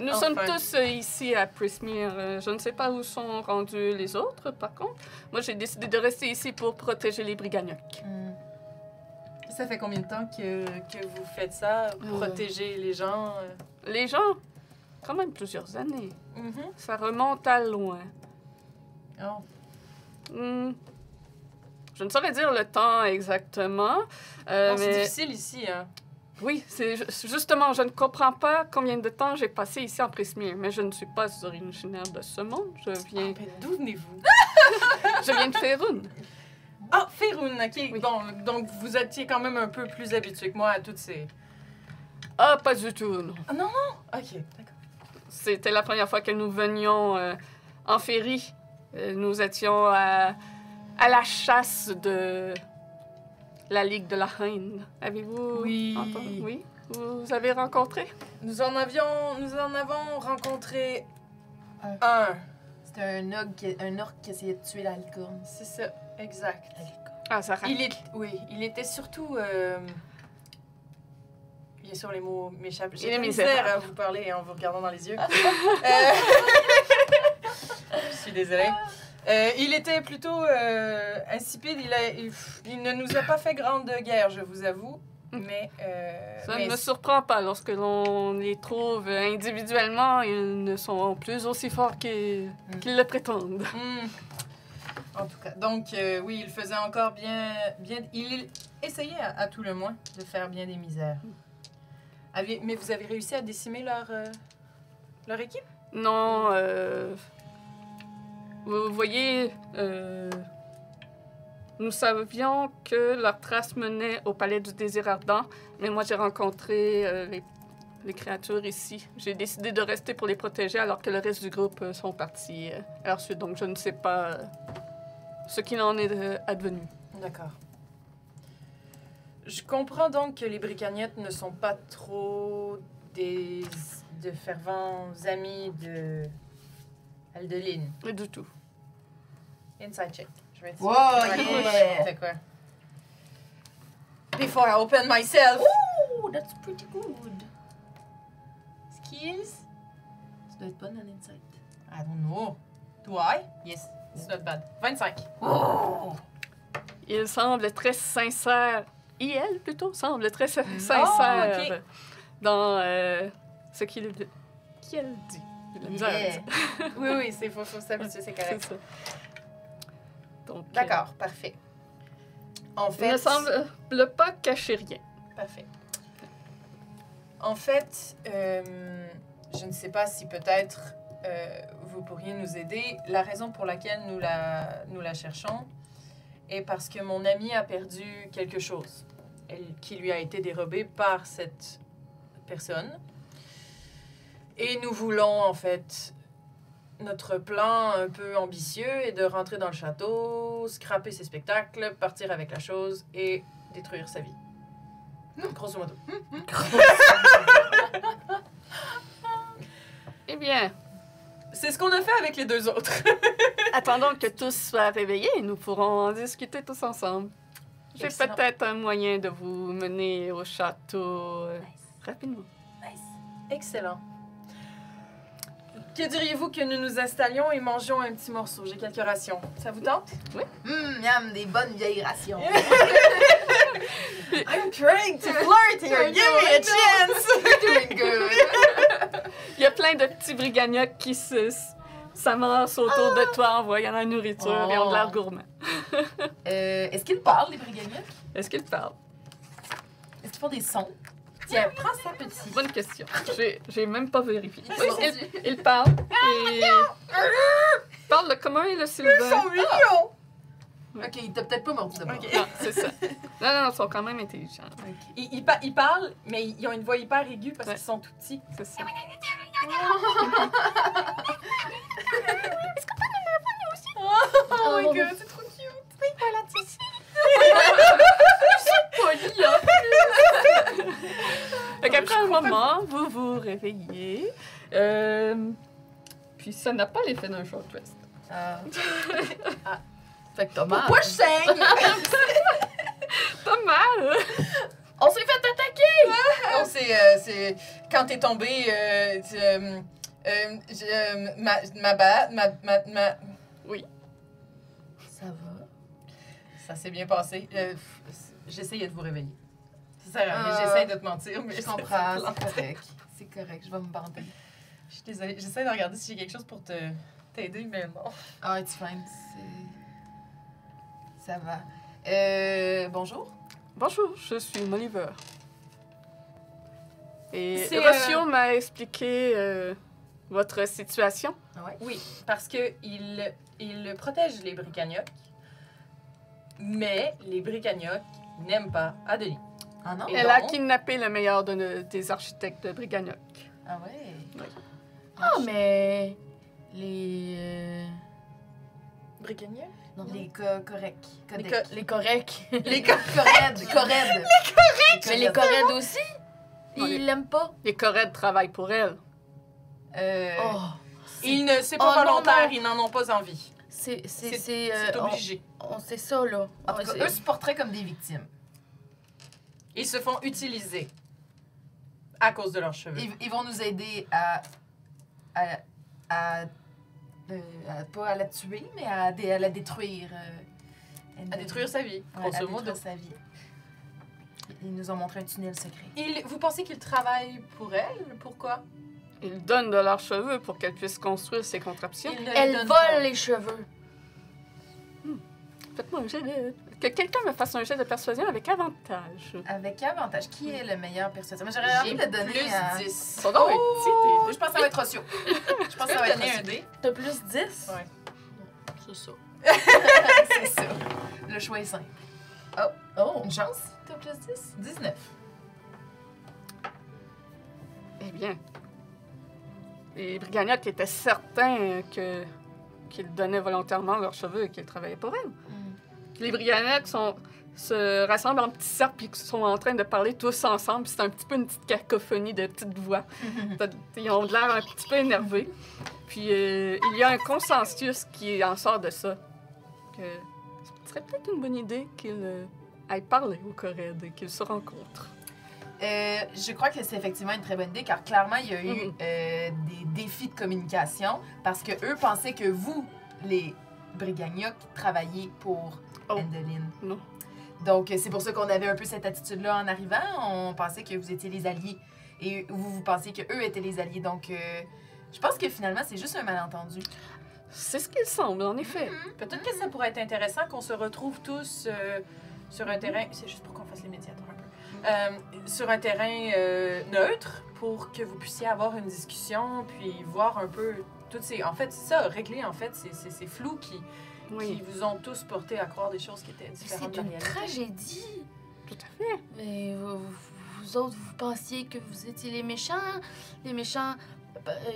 Nous
Enfin.
sommes tous ici à Prismere. Je ne sais pas où sont rendus les autres, par contre. Moi, j'ai décidé de rester ici pour protéger les Brigagnocs.
Hmm.
Ça fait combien de temps que vous faites ça? Protéger les gens?
Les gens, quand même plusieurs années.
Mhm.
Ça remonte à loin.
Oh.
Hmm. Je ne saurais dire le temps exactement.
C'est
mais
difficile ici, hein?
oui, c'est justement, je ne comprends pas combien de temps j'ai passé ici en Prismere, mais je ne suis pas originaire de ce monde. Je viens
D'où venez-vous?
de Faerun.
Ah, Faerun, OK.
Oui.
Bon, donc vous étiez quand même un peu plus habitué que moi à toutes ces...
Ah, pas du tout, non.
Ah, non? OK, d'accord.
C'était la première fois que nous venions en ferry. Nous étions à la chasse de la Ligue de la Haine. Avez-vous
Oui.
entendu? Oui. Vous avez rencontré?
Nous en avons rencontré
Un.
un.
C'était un orc qui essayait de tuer la licorne.
C'est ça, exact.
Ah, ça
Il était surtout... Bien sûr, les mots m'échappent.
Il
J'ai
est
de la misère
misérable.
à vous parler en vous regardant dans les yeux. Je suis désolée. Il était plutôt insipide. Il ne nous a pas fait grande guerre, je vous avoue. Mais...
Ça
mais
ne me surprend pas. Lorsque l'on les trouve individuellement, ils ne sont plus aussi forts qu'ils le prétendent.
En tout cas, donc oui, il faisait encore bien... Il essayait à tout le moins de faire bien des misères. Mais vous avez réussi à décimer leur équipe?
Non, vous voyez, nous savions que leur trace menait au palais du désir ardent, mais moi j'ai rencontré les créatures ici. J'ai décidé de rester pour les protéger alors que le reste du groupe sont partis à leur suite, donc je ne sais pas ce qu'il en est advenu.
D'accord. Je comprends donc que les Bricagnettes ne sont pas trop de fervents amis de Aldeline.
Pas du tout.
Inside check. Je vais essayer.
Wow, yeah!
C'est quoi? Before I open myself.
Oh, that's pretty good.
Ce qui is?
Tu dois être bonne en insight.
I don't know. Do I? Yes. It's not bad. 25.
Oh!
Il semble très sincère. Elle, plutôt, semble très sincère
Oh, ok.
dans ce qu'elle dit. J'ai de la misère à
Yeah.
dire.
Oui, c'est faut s'habituer, c'est
C'est
correct.
ça. Donc,
D'accord, parfait. En
il
fait...
ne semble pas cacher rien.
Parfait. En fait, je ne sais pas si peut-être vous pourriez nous aider. La raison pour laquelle nous la cherchons est parce que mon ami a perdu quelque chose qui lui a été dérobé par cette personne. Et nous voulons, en fait, notre plan un peu ambitieux est de rentrer dans le château, scraper ses spectacles, partir avec la chose et détruire sa vie. Grosso modo.
Eh bien,
C'est ce qu'on a fait avec les deux autres.
attendons que tous soient réveillés et nous pourrons en discuter tous ensemble. J'ai
Excellent.
peut-être un moyen de vous mener au château rapidement.
Excellent. Que diriez-vous que nous nous installions et mangions un petit morceau? J'ai quelques rations. Ça vous tente?
Miam, des bonnes vieilles rations.
I'm trying to flirt here. Give me a chance.
Doing good.
Il y a plein de petits brigagnocs qui s'amassent autour de toi en voyant la nourriture et ont de l'air gourmand.
Est-ce qu'ils parlent, les brigagnocs?
Est-ce qu'ils parlent?
Est-ce qu'ils font des sons?
Tiens, prends ça, petit.
Bonne question. J'ai même pas vérifié.
Ils
Oui,
sont-
ils parlent. Et... Ils parlent le commun et le sylvain.
Ils sont mignons.
Ok, il t'a peut-être pas mordu d'abord.
Ok.
Non, c'est ça. Non, ils sont quand même intelligents.
Ils parlent, mais ils ont une voix hyper aiguë parce
Ouais.
qu'ils sont tout petits.
C'est ça.
Oh my god, c'est trop cute.
Fait qu'après un moment, vous vous réveillez. Puis ça n'a pas l'effet d'un short rest.
Ah. Fait que t'as mal.
Pourquoi je saigne?
Pas mal!
On s'est fait attaquer!
Non, c'est quand t'es tombé, ma.
Oui.
Ça va.
Ça s'est bien passé. J'essayais de vous réveiller. Ça sert à rien,
Ah.
j'essaie de te mentir, mais
Je
ça
comprends,
se plante.
c'est correct. C'est correct, je vais me bander.
Je suis désolée, j'essaie de regarder si j'ai quelque chose pour t'aider, mais non.
Ah, it's fine. Ça va. Bonjour.
Bonjour, je suis Moliver. Et
C'est,
Rossio m'a expliqué votre situation.
Ouais.
Oui, parce que il protège les bricagnocs, mais les bricagnocs n'aiment pas Adelie.
Ah non?
Et
Elle a
donc?
kidnappé le meilleur des architectes de Brigagnoc.
Ah ouais.
Ah, mais. Les.
Bricagnocs?
Non,
Les corrects.
Les
Codec.
les corrects.
Les
Corrèdes. Corèdes.
Mais les corèdes aussi?
Non, les-
Ils l'aiment pas?
Les Corèdes travaillent pour elle.
Oh.
C'est pas
Oh, non,
volontaire,
non.
ils n'en ont pas envie.
C'est.
C'est obligé.
On sait ça, là.
En tout
Ouais,
cas,
c'est-
eux se porteraient comme des victimes.
Ils se font utiliser à cause de leurs cheveux.
Ils vont nous aider pas à la tuer, mais à la détruire.
À détruire sa vie,
Ouais, à
grosso modo.
détruire sa vie. Ils nous ont montré un tunnel secret.
Vous pensez qu'ils travaillent pour elle? Pourquoi?
Ils donnent de leurs cheveux pour qu'elle puisse construire ses contraptions.
Ils ne lui
Elle
donnent
vole
pas.
les cheveux.
Faites-moi un jet de... Que quelqu'un me fasse un jet de persuasion avec avantage.
Avec avantage, qui est le meilleur personnage? Moi, j'aurais envie de le donner
plus
à...
10.
Son nom est
Oh,
petit.
je pense que ça va être Rossio. Je pense que ça va être
donner un
Rossio.
dé.
T'as plus 10?
Ouais.
C'est ça.
C'est ça. Le choix est simple.
Oh.
Une chance? T'as plus 10? 19.
Eh bien, les Brigagnocs étaient certains qu'ils donnaient volontairement leurs cheveux et qu'ils travaillaient pour elle. Les Brigagnocs se rassemblent en petits cercles et sont en train de parler tous ensemble. C'est un petit peu une petite cacophonie de petites voix. Ils ont de l'air un petit peu énervés. Puis il y a un consensus qui en sort de ça. Que ce serait peut-être une bonne idée qu'ils aillent parler aux Corèdes et qu'ils se rencontrent.
Je crois que c'est effectivement une très bonne idée, car clairement, il y a eu des défis de communication, parce que eux pensaient que vous, les Brigagnoc, travailliez pour Endeline.
Non.
Donc, c'est pour ça qu'on avait un peu cette attitude-là en arrivant. On pensait que vous étiez les alliés. Et vous pensiez qu'eux étaient les alliés. Donc, je pense que finalement, c'est juste un malentendu.
C'est ce qu'il semble, en effet.
Peut-être que ça pourrait être intéressant qu'on se retrouve tous sur un terrain... C'est juste pour qu'on fasse les médiateurs un peu. Sur un terrain neutre pour que vous puissiez avoir une discussion puis voir un peu toutes ces... En fait, c'est ça, régler en fait ces flous qui vous ont tous porté à croire des choses qui étaient différentes de la
C'est une
réalité.
tragédie.
Tout à fait.
Mais vous autres, vous pensiez que vous étiez les méchants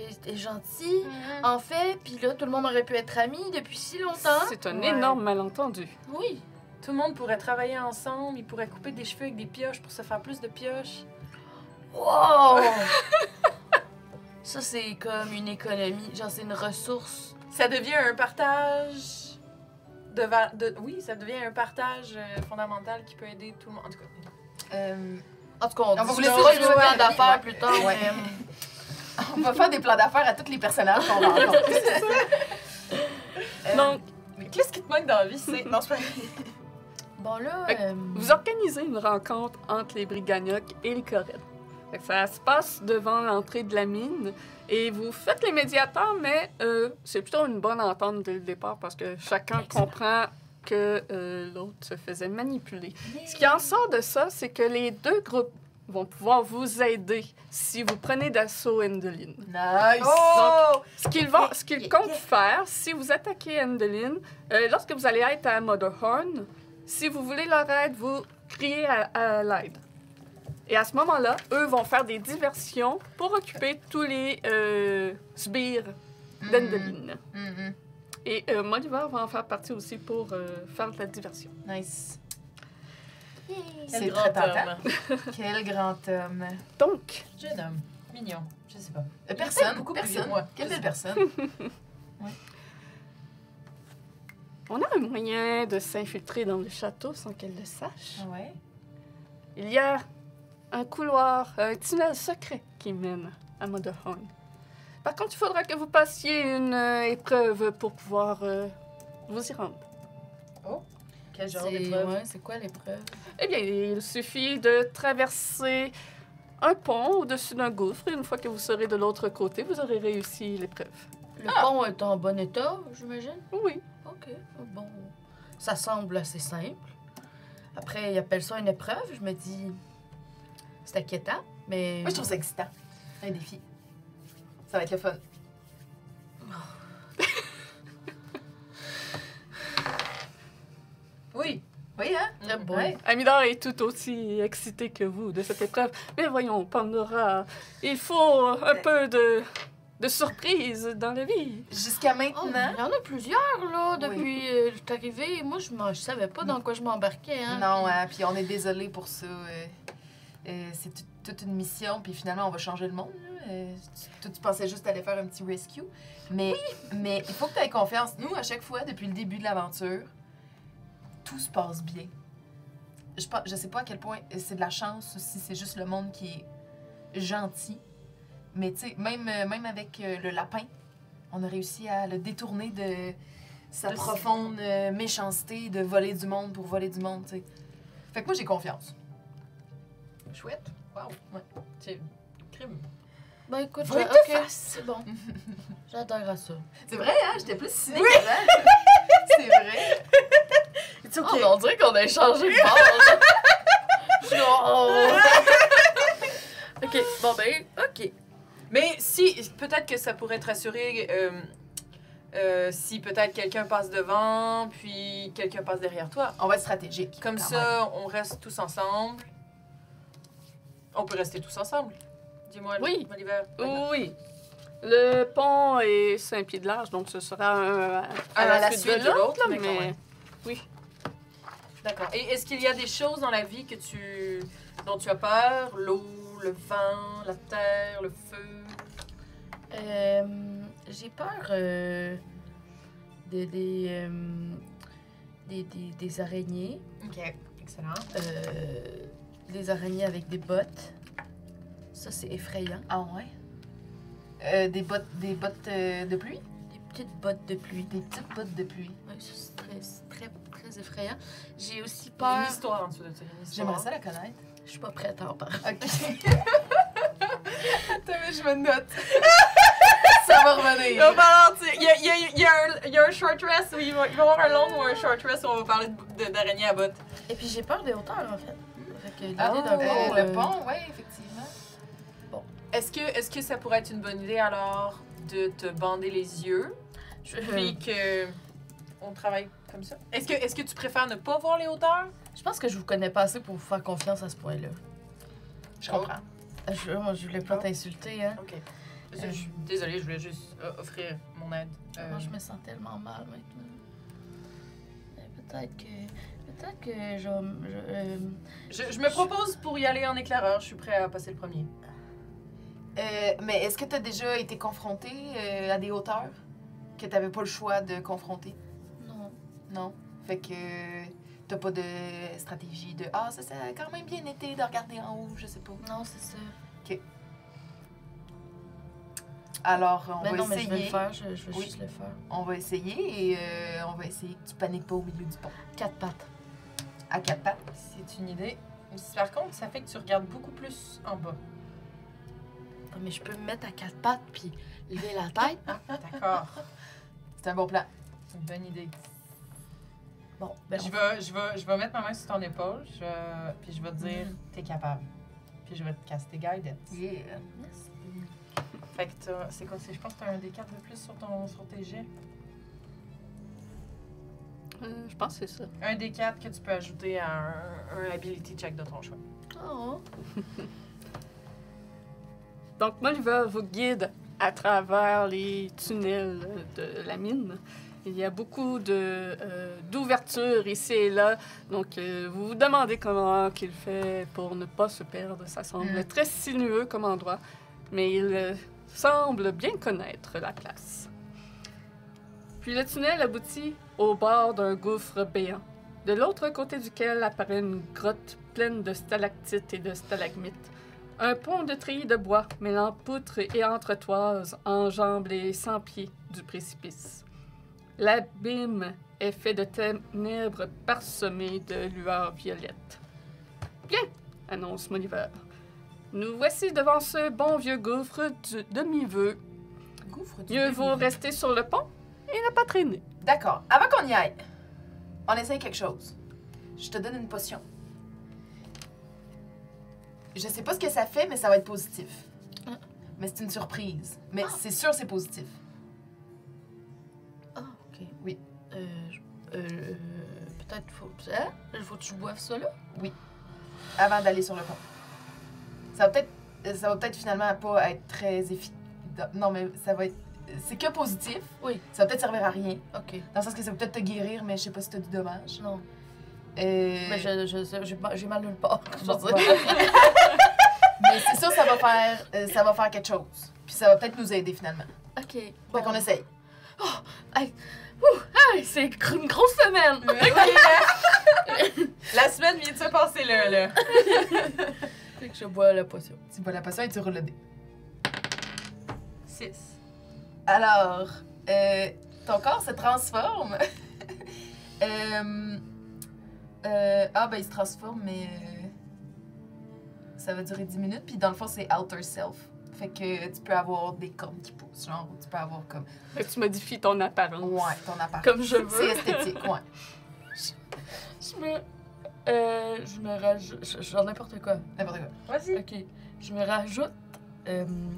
étaient gentils, en fait, puis là, tout le monde aurait pu être amis depuis si longtemps.
C'est un
Ouais.
énorme malentendu.
Oui.
Tout le monde pourrait travailler ensemble, ils pourraient couper des cheveux avec des pioches pour se faire plus de pioches.
Wow! Ça, c'est comme une économie. Genre, c'est une ressource.
Ça devient un partage oui, ça devient un partage fondamental qui peut aider tout le monde. En tout cas,
En tout cas, on
va vous
discutera
laisser
du plan
jouer.
d'affaires
Ouais.
plus tard.
Ouais.
mais,
On va faire des plans d'affaires à tous les personnages qu'on rencontre.
Donc,
mais qu'est-ce qui te manque dans la vie? C'est... Non, c'est pas...
bon, là...
Fait que vous organisez une rencontre entre les Brigagnoc et les Corrèdes. Fait que ça se passe devant l'entrée de la mine et vous faites les médiateurs, mais c'est plutôt une bonne entente dès le départ parce que chacun comprend que l'autre se faisait manipuler. Ce qui en sort de ça, c'est que les deux groupes vont pouvoir vous aider si vous prenez d'assaut Endeline.
Nice!
Oh!
Ce qu'ils comptent faire, si vous attaquez Endeline, lorsque vous allez être à Motherhorn, si vous voulez leur aide, vous criez à l'aide. Et à ce moment-là, eux vont faire des diversions pour occuper tous les sbires d'Endeline.
Mhm.
Et Moliver va en faire partie aussi pour faire de la diversion.
Nice.
Quel
C'est
grand
très tentant.
homme.
Quel grand homme.
Donc,
Jeune homme. Mignon. Je sais pas.
Personne,
beaucoup plus vieux
personne.
que moi.
Quelle belle personne.
on a un moyen de s'infiltrer dans le château sans qu'elle le sache.
Ouais.
Il y a un couloir, un tunnel secret qui mène à Motherhorn. Par contre, il faudra que vous passiez une épreuve pour pouvoir vous y rendre.
Quel genre
c'est
d'épreuve?
ouais, c'est quoi l'épreuve?
Eh bien, il suffit de traverser un pont au-dessus d'un gouffre et une fois que vous serez de l'autre côté, vous aurez réussi l'épreuve.
Le pont est en bon état, j'imagine?
Oui.
OK. Bon, ça semble assez simple. Après, ils appellent ça une épreuve. Je me dis, c'est inquiétant, mais...
Moi, je trouve ça excitant. Un défi. Ça va être le fun.
Oui.
Oui, hein?
Ah, bon.
Ouais.
Amidor est tout aussi excité que vous de cette épreuve. Mais voyons, Pandora, il faut un peu de surprise dans la vie.
Jusqu'à
Oh,
maintenant.
il y en a plusieurs, là, depuis que je suis arrivée. Moi, je savais pas dans quoi je m'embarquais, hein.
Non,
puis-
puis on est désolé pour ça. C'est toute une mission, puis finalement, on va changer le monde. Là. Toi, tu pensais juste aller faire un petit rescue. Mais il faut que tu aies confiance. Nous, à chaque fois, depuis le début de l'aventure, tout se passe bien. Je sais pas à quel point c'est de la chance ou si c'est juste le monde qui est gentil. Mais tu sais, même avec le lapin, on a réussi à le détourner de sa profonde méchanceté de voler du monde pour voler du monde, tu sais. Fait que moi, j'ai confiance.
Chouette. Wow.
Ouais.
C'est... Crime.
Ben, écoute,
Volte
ok,
face.
c'est bon. J'adore ça.
C'est vrai, hein? J'étais plus cynique avant. C'est vrai.
It's
Oh, mais on dirait qu'on a échangé de bord. Genre... OK, bon ben, OK.
Mais si, peut-être que ça pourrait te rassurer si peut-être quelqu'un passe devant, puis quelqu'un passe derrière toi.
On va être stratégique.
Comme
quand
ça, on reste tous ensemble. On peut rester tous ensemble. Dis-moi,
Oui.
Oliver.
Oui. Le pont est 5 pieds de large, donc ce sera un
À la suite de l'autre,
là,
d'accord,
mais
ouais.
D'accord. Et est-ce qu'il y a des choses dans la vie dont tu as peur? L'eau, le vent, la terre, le feu?
J'ai peur des araignées.
Ok, excellent.
des araignées avec des bottes. Ça, c'est effrayant.
Ah ouais? Des bottes de pluie?
Des petites bottes de pluie.
Des petites bottes de pluie.
Oui, ça, c'est très, très effrayant. J'ai aussi
Il y a
peur...
une histoire en dessous de ça. il y a une histoire.
J'aimerais ça la connaître.
Je suis pas prête à en parler.
OK. Attends, mais je me note. Ça va revenir.
Il va falloir, tu sais, il y a un short rest où il va y avoir un long ou un short rest où on va parler d'araignées à bottes.
Et puis j'ai peur des hauteurs, en fait. Fait que l'idée
Ah,
d'un pont...
le pont, oui, effectivement.
Est-ce que ça pourrait être une bonne idée alors de te bander les yeux puis que on travaille comme ça? Est-ce que tu préfères ne pas voir les hauteurs?
Je pense que je vous connais pas assez pour vous faire confiance à ce point-là.
Je comprends.
Moi, je voulais pas t'insulter, hein.
OK. Désolée, je voulais juste offrir mon aide.
Moi, je me sens tellement mal maintenant. Peut-être que
Je me propose pour y aller en éclaireur. Je suis prêt à passer le premier.
Mais est-ce que tu as déjà été confronté à des hauteurs que tu n'avais pas le choix de confronter?
Non.
Non? Fait que t'as pas de stratégie de « Ah, ça a quand même bien été de regarder en haut, je sais pas. »
Non, c'est ça.
Alors, on
Ben
va
non, mais je vais le
essayer.
faire. Je vais
Oui.
juste le faire.
On va essayer et on va essayer que tu paniques pas au milieu du pont.
4 pattes.
À 4 pattes.
C'est une idée. Par contre, ça fait que tu regardes beaucoup plus en bas.
Non, mais je peux me mettre à 4 pattes puis lever la tête.
D'accord.
C'est un bon plan.
C'est une bonne idée.
Bon, ben
Je vais mettre ma main sur ton épaule, puis je vais te dire t'es capable. Puis je vais te caster guidance.
Yeah.
Yes.
Fait que c'est quoi? Je pense que t'as un D4 de plus sur tes jets.
Je pense que c'est ça.
Un D4 que tu peux ajouter à un ability check de ton choix.
Oh.
Donc, Moliver vous guide à travers les tunnels de la mine. Il y a beaucoup d'ouvertures ici et là. Donc, vous vous demandez comment il fait pour ne pas se perdre. Ça semble très sinueux comme endroit, mais il semble bien connaître la place. Puis le tunnel aboutit au bord d'un gouffre béant, de l'autre côté duquel apparaît une grotte pleine de stalactites et de stalagmites. Un pont de treillis de bois mêlant poutres et entretoises enjambe les 100 pieds du précipice. L'abîme est fait de ténèbres parsemées de lueurs violettes. « Bien !» annonce Moliver. « Nous voici devant ce bon vieux gouffre du demi-vœu.
Gouffre du
Mieux vaut
demi-vœu.
rester sur le pont et ne pas traîner.
D'accord. Avant qu'on y aille, on essaye quelque chose. Je te donne une potion. Je sais pas ce que ça fait, mais ça va être positif. Mais c'est une surprise. Mais c'est sûr c'est positif.
Ah, OK.
Oui.
Peut-être faut... Hein? Faut que je boive ça, là?
Avant d'aller sur le pont. Ça va peut-être finalement pas être très efficace. Non, mais ça va être... C'est que positif.
Oui.
Ça va peut-être servir à rien.
OK.
Dans le sens que ça va peut-être te guérir, mais je sais pas si t'as du dommage.
Non.
Mais
Mais j'ai mal nulle part.
Bon, bon. Mais c'est sûr, ça va faire quelque chose. Puis ça va peut-être nous aider finalement.
OK.
Fait
Bon.
qu'on essaye.
Hey, c'est une grosse semaine!
La semaine vient de se passer là.
Fait que je bois la potion.
Tu bois la potion et tu roules le dé.
6.
Alors, ton corps se transforme. Il se transforme, mais ça va durer 10 minutes. Puis dans le fond, c'est outer self. Fait que tu peux avoir des cornes qui poussent, genre, ou tu peux avoir comme...
Fait que tu modifies ton apparence.
Ouais, ton apparence.
Comme je veux.
C'est esthétique, ouais.
Je me rajoute... Genre n'importe quoi.
N'importe quoi.
Vas-y.
OK. Je me rajoute une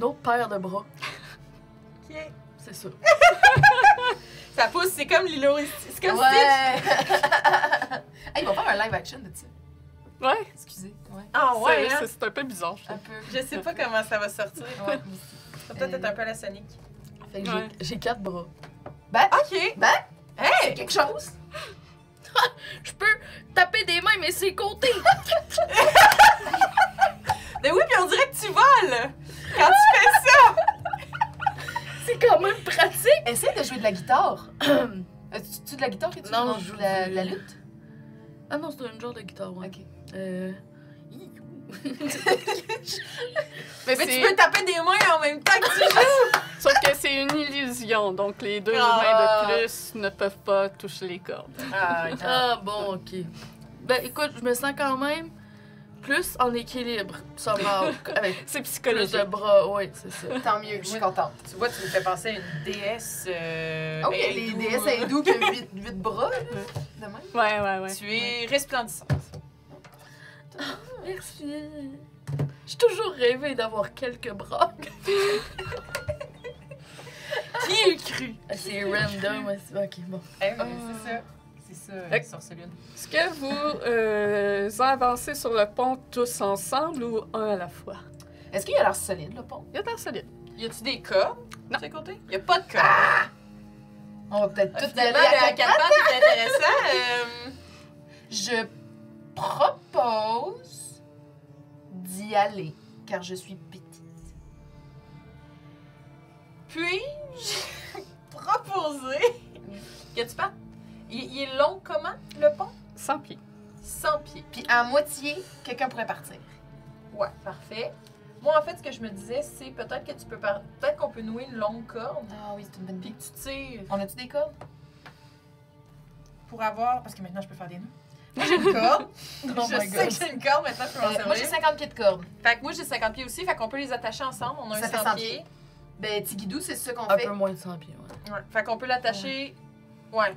autre paire de bras.
OK.
C'est ça.
Ça pousse, c'est comme Lilo. C'est comme Stitch.
Ouais! Hey, ils vont faire un live action de ça.
Ouais.
Excusez. Ouais.
Ah ouais, hein?
C'est un peu bizarre, je
Un
trouve.
peu.
Je sais pas comment ça va sortir.
Ouais.
Ça va peut-être être un peu à la Sonic.
Fait que
Ouais.
j'ai 4 bras.
OK.
C'est quelque chose.
Je peux taper des mains, mais c'est côté.
Mais oui, puis on dirait que tu voles quand tu fais ça.
C'est quand même pratique.
Essaye de jouer de la guitare. Tu de la guitare que tu
Non,
joues
je joue
la
du-
lutte?
Ah non, c'est un genre de guitare, ouais.
Ok.
Mais
Mais tu peux taper des mains en même temps que tu joues!
Sauf que c'est une illusion, donc les 2
Ah.
mains de plus ne peuvent pas toucher les cordes.
Ah,
Ah, bon, ok. Ben, écoute, je me sens quand même plus en équilibre, somehow, avec
C'est
plus
psychologique.
de bras, oui, c'est ça.
Tant mieux, je suis contente.
tu vois, tu me fais penser à une déesse.
Oh, il y a les
hindoue.
déesses hindoues qui ont 8 bras, là. De même.
Ouais.
Tu es resplendissante.
Merci. J'ai toujours rêvé d'avoir quelques bras.
Qui eût cru?
C'est random, ok, bon.
Eh oui, c'est ça. C'est ça,
Fait-
sorcelune.
Est-ce que vous avancez sur le pont tous ensemble ou un à la fois?
Est-ce qu'il a l'air solide, le pont?
Il y a l'air solide.
Y a-tu des cordes
Non.
de ce côté? Y a pas de cordes.
On va peut-être tout y aller
Finalement,
à
le
4
4 pattes est intéressant.
Je propose d'y aller, car je suis petite.
Puis-je proposer que tu partes? Il est long comment, le pont?
100 pieds.
100 pieds.
Puis à moitié, quelqu'un pourrait partir.
Ouais, parfait. Moi, en fait, ce que je me disais, c'est peut-être que tu peux peut-être qu'on peut nouer une longue corde,
Ah oui, c'est une bonne
puis
idée.
que tu tires
On a-tu des cordes?
pour avoir... Parce que maintenant, je peux faire des nœuds. Moi, j'ai une corde.
Oh
je
my
sais
God.
que j'ai une corde, maintenant, je peux m'en servir.
Moi, j'ai 50 pieds de corde.
Fait que moi, j'ai 50 pieds aussi, fait qu'on peut les attacher ensemble. On a
Ça
un
fait
100
100
pieds.
Ben, Tigidou, c'est ça qu'on
Un
fait.
peu moins de 100 pieds, ouais.
Ouais. Fait qu'on peut l'attacher... Ouais.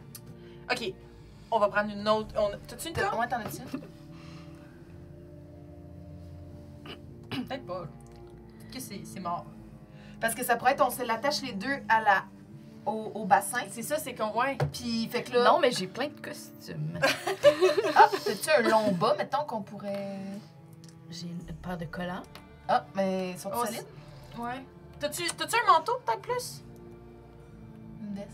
OK. On va prendre une autre... T'as-tu une corde?
Ouais, t'en as-tu?
Peut-être pas. Que c'est mort.
Parce que ça pourrait être, on se l'attache les deux à la... au bassin.
C'est ça, c'est qu'on... Ouais.
Puis, fait que là...
Non, mais j'ai plein de costumes.
Ah, t'as-tu un long bas, mettons, qu'on pourrait...
J'ai une paire de collants.
Ah, mais ils sont
Oh,
solides?
Ouais. T'as-tu un manteau, peut-être plus?
Une veste.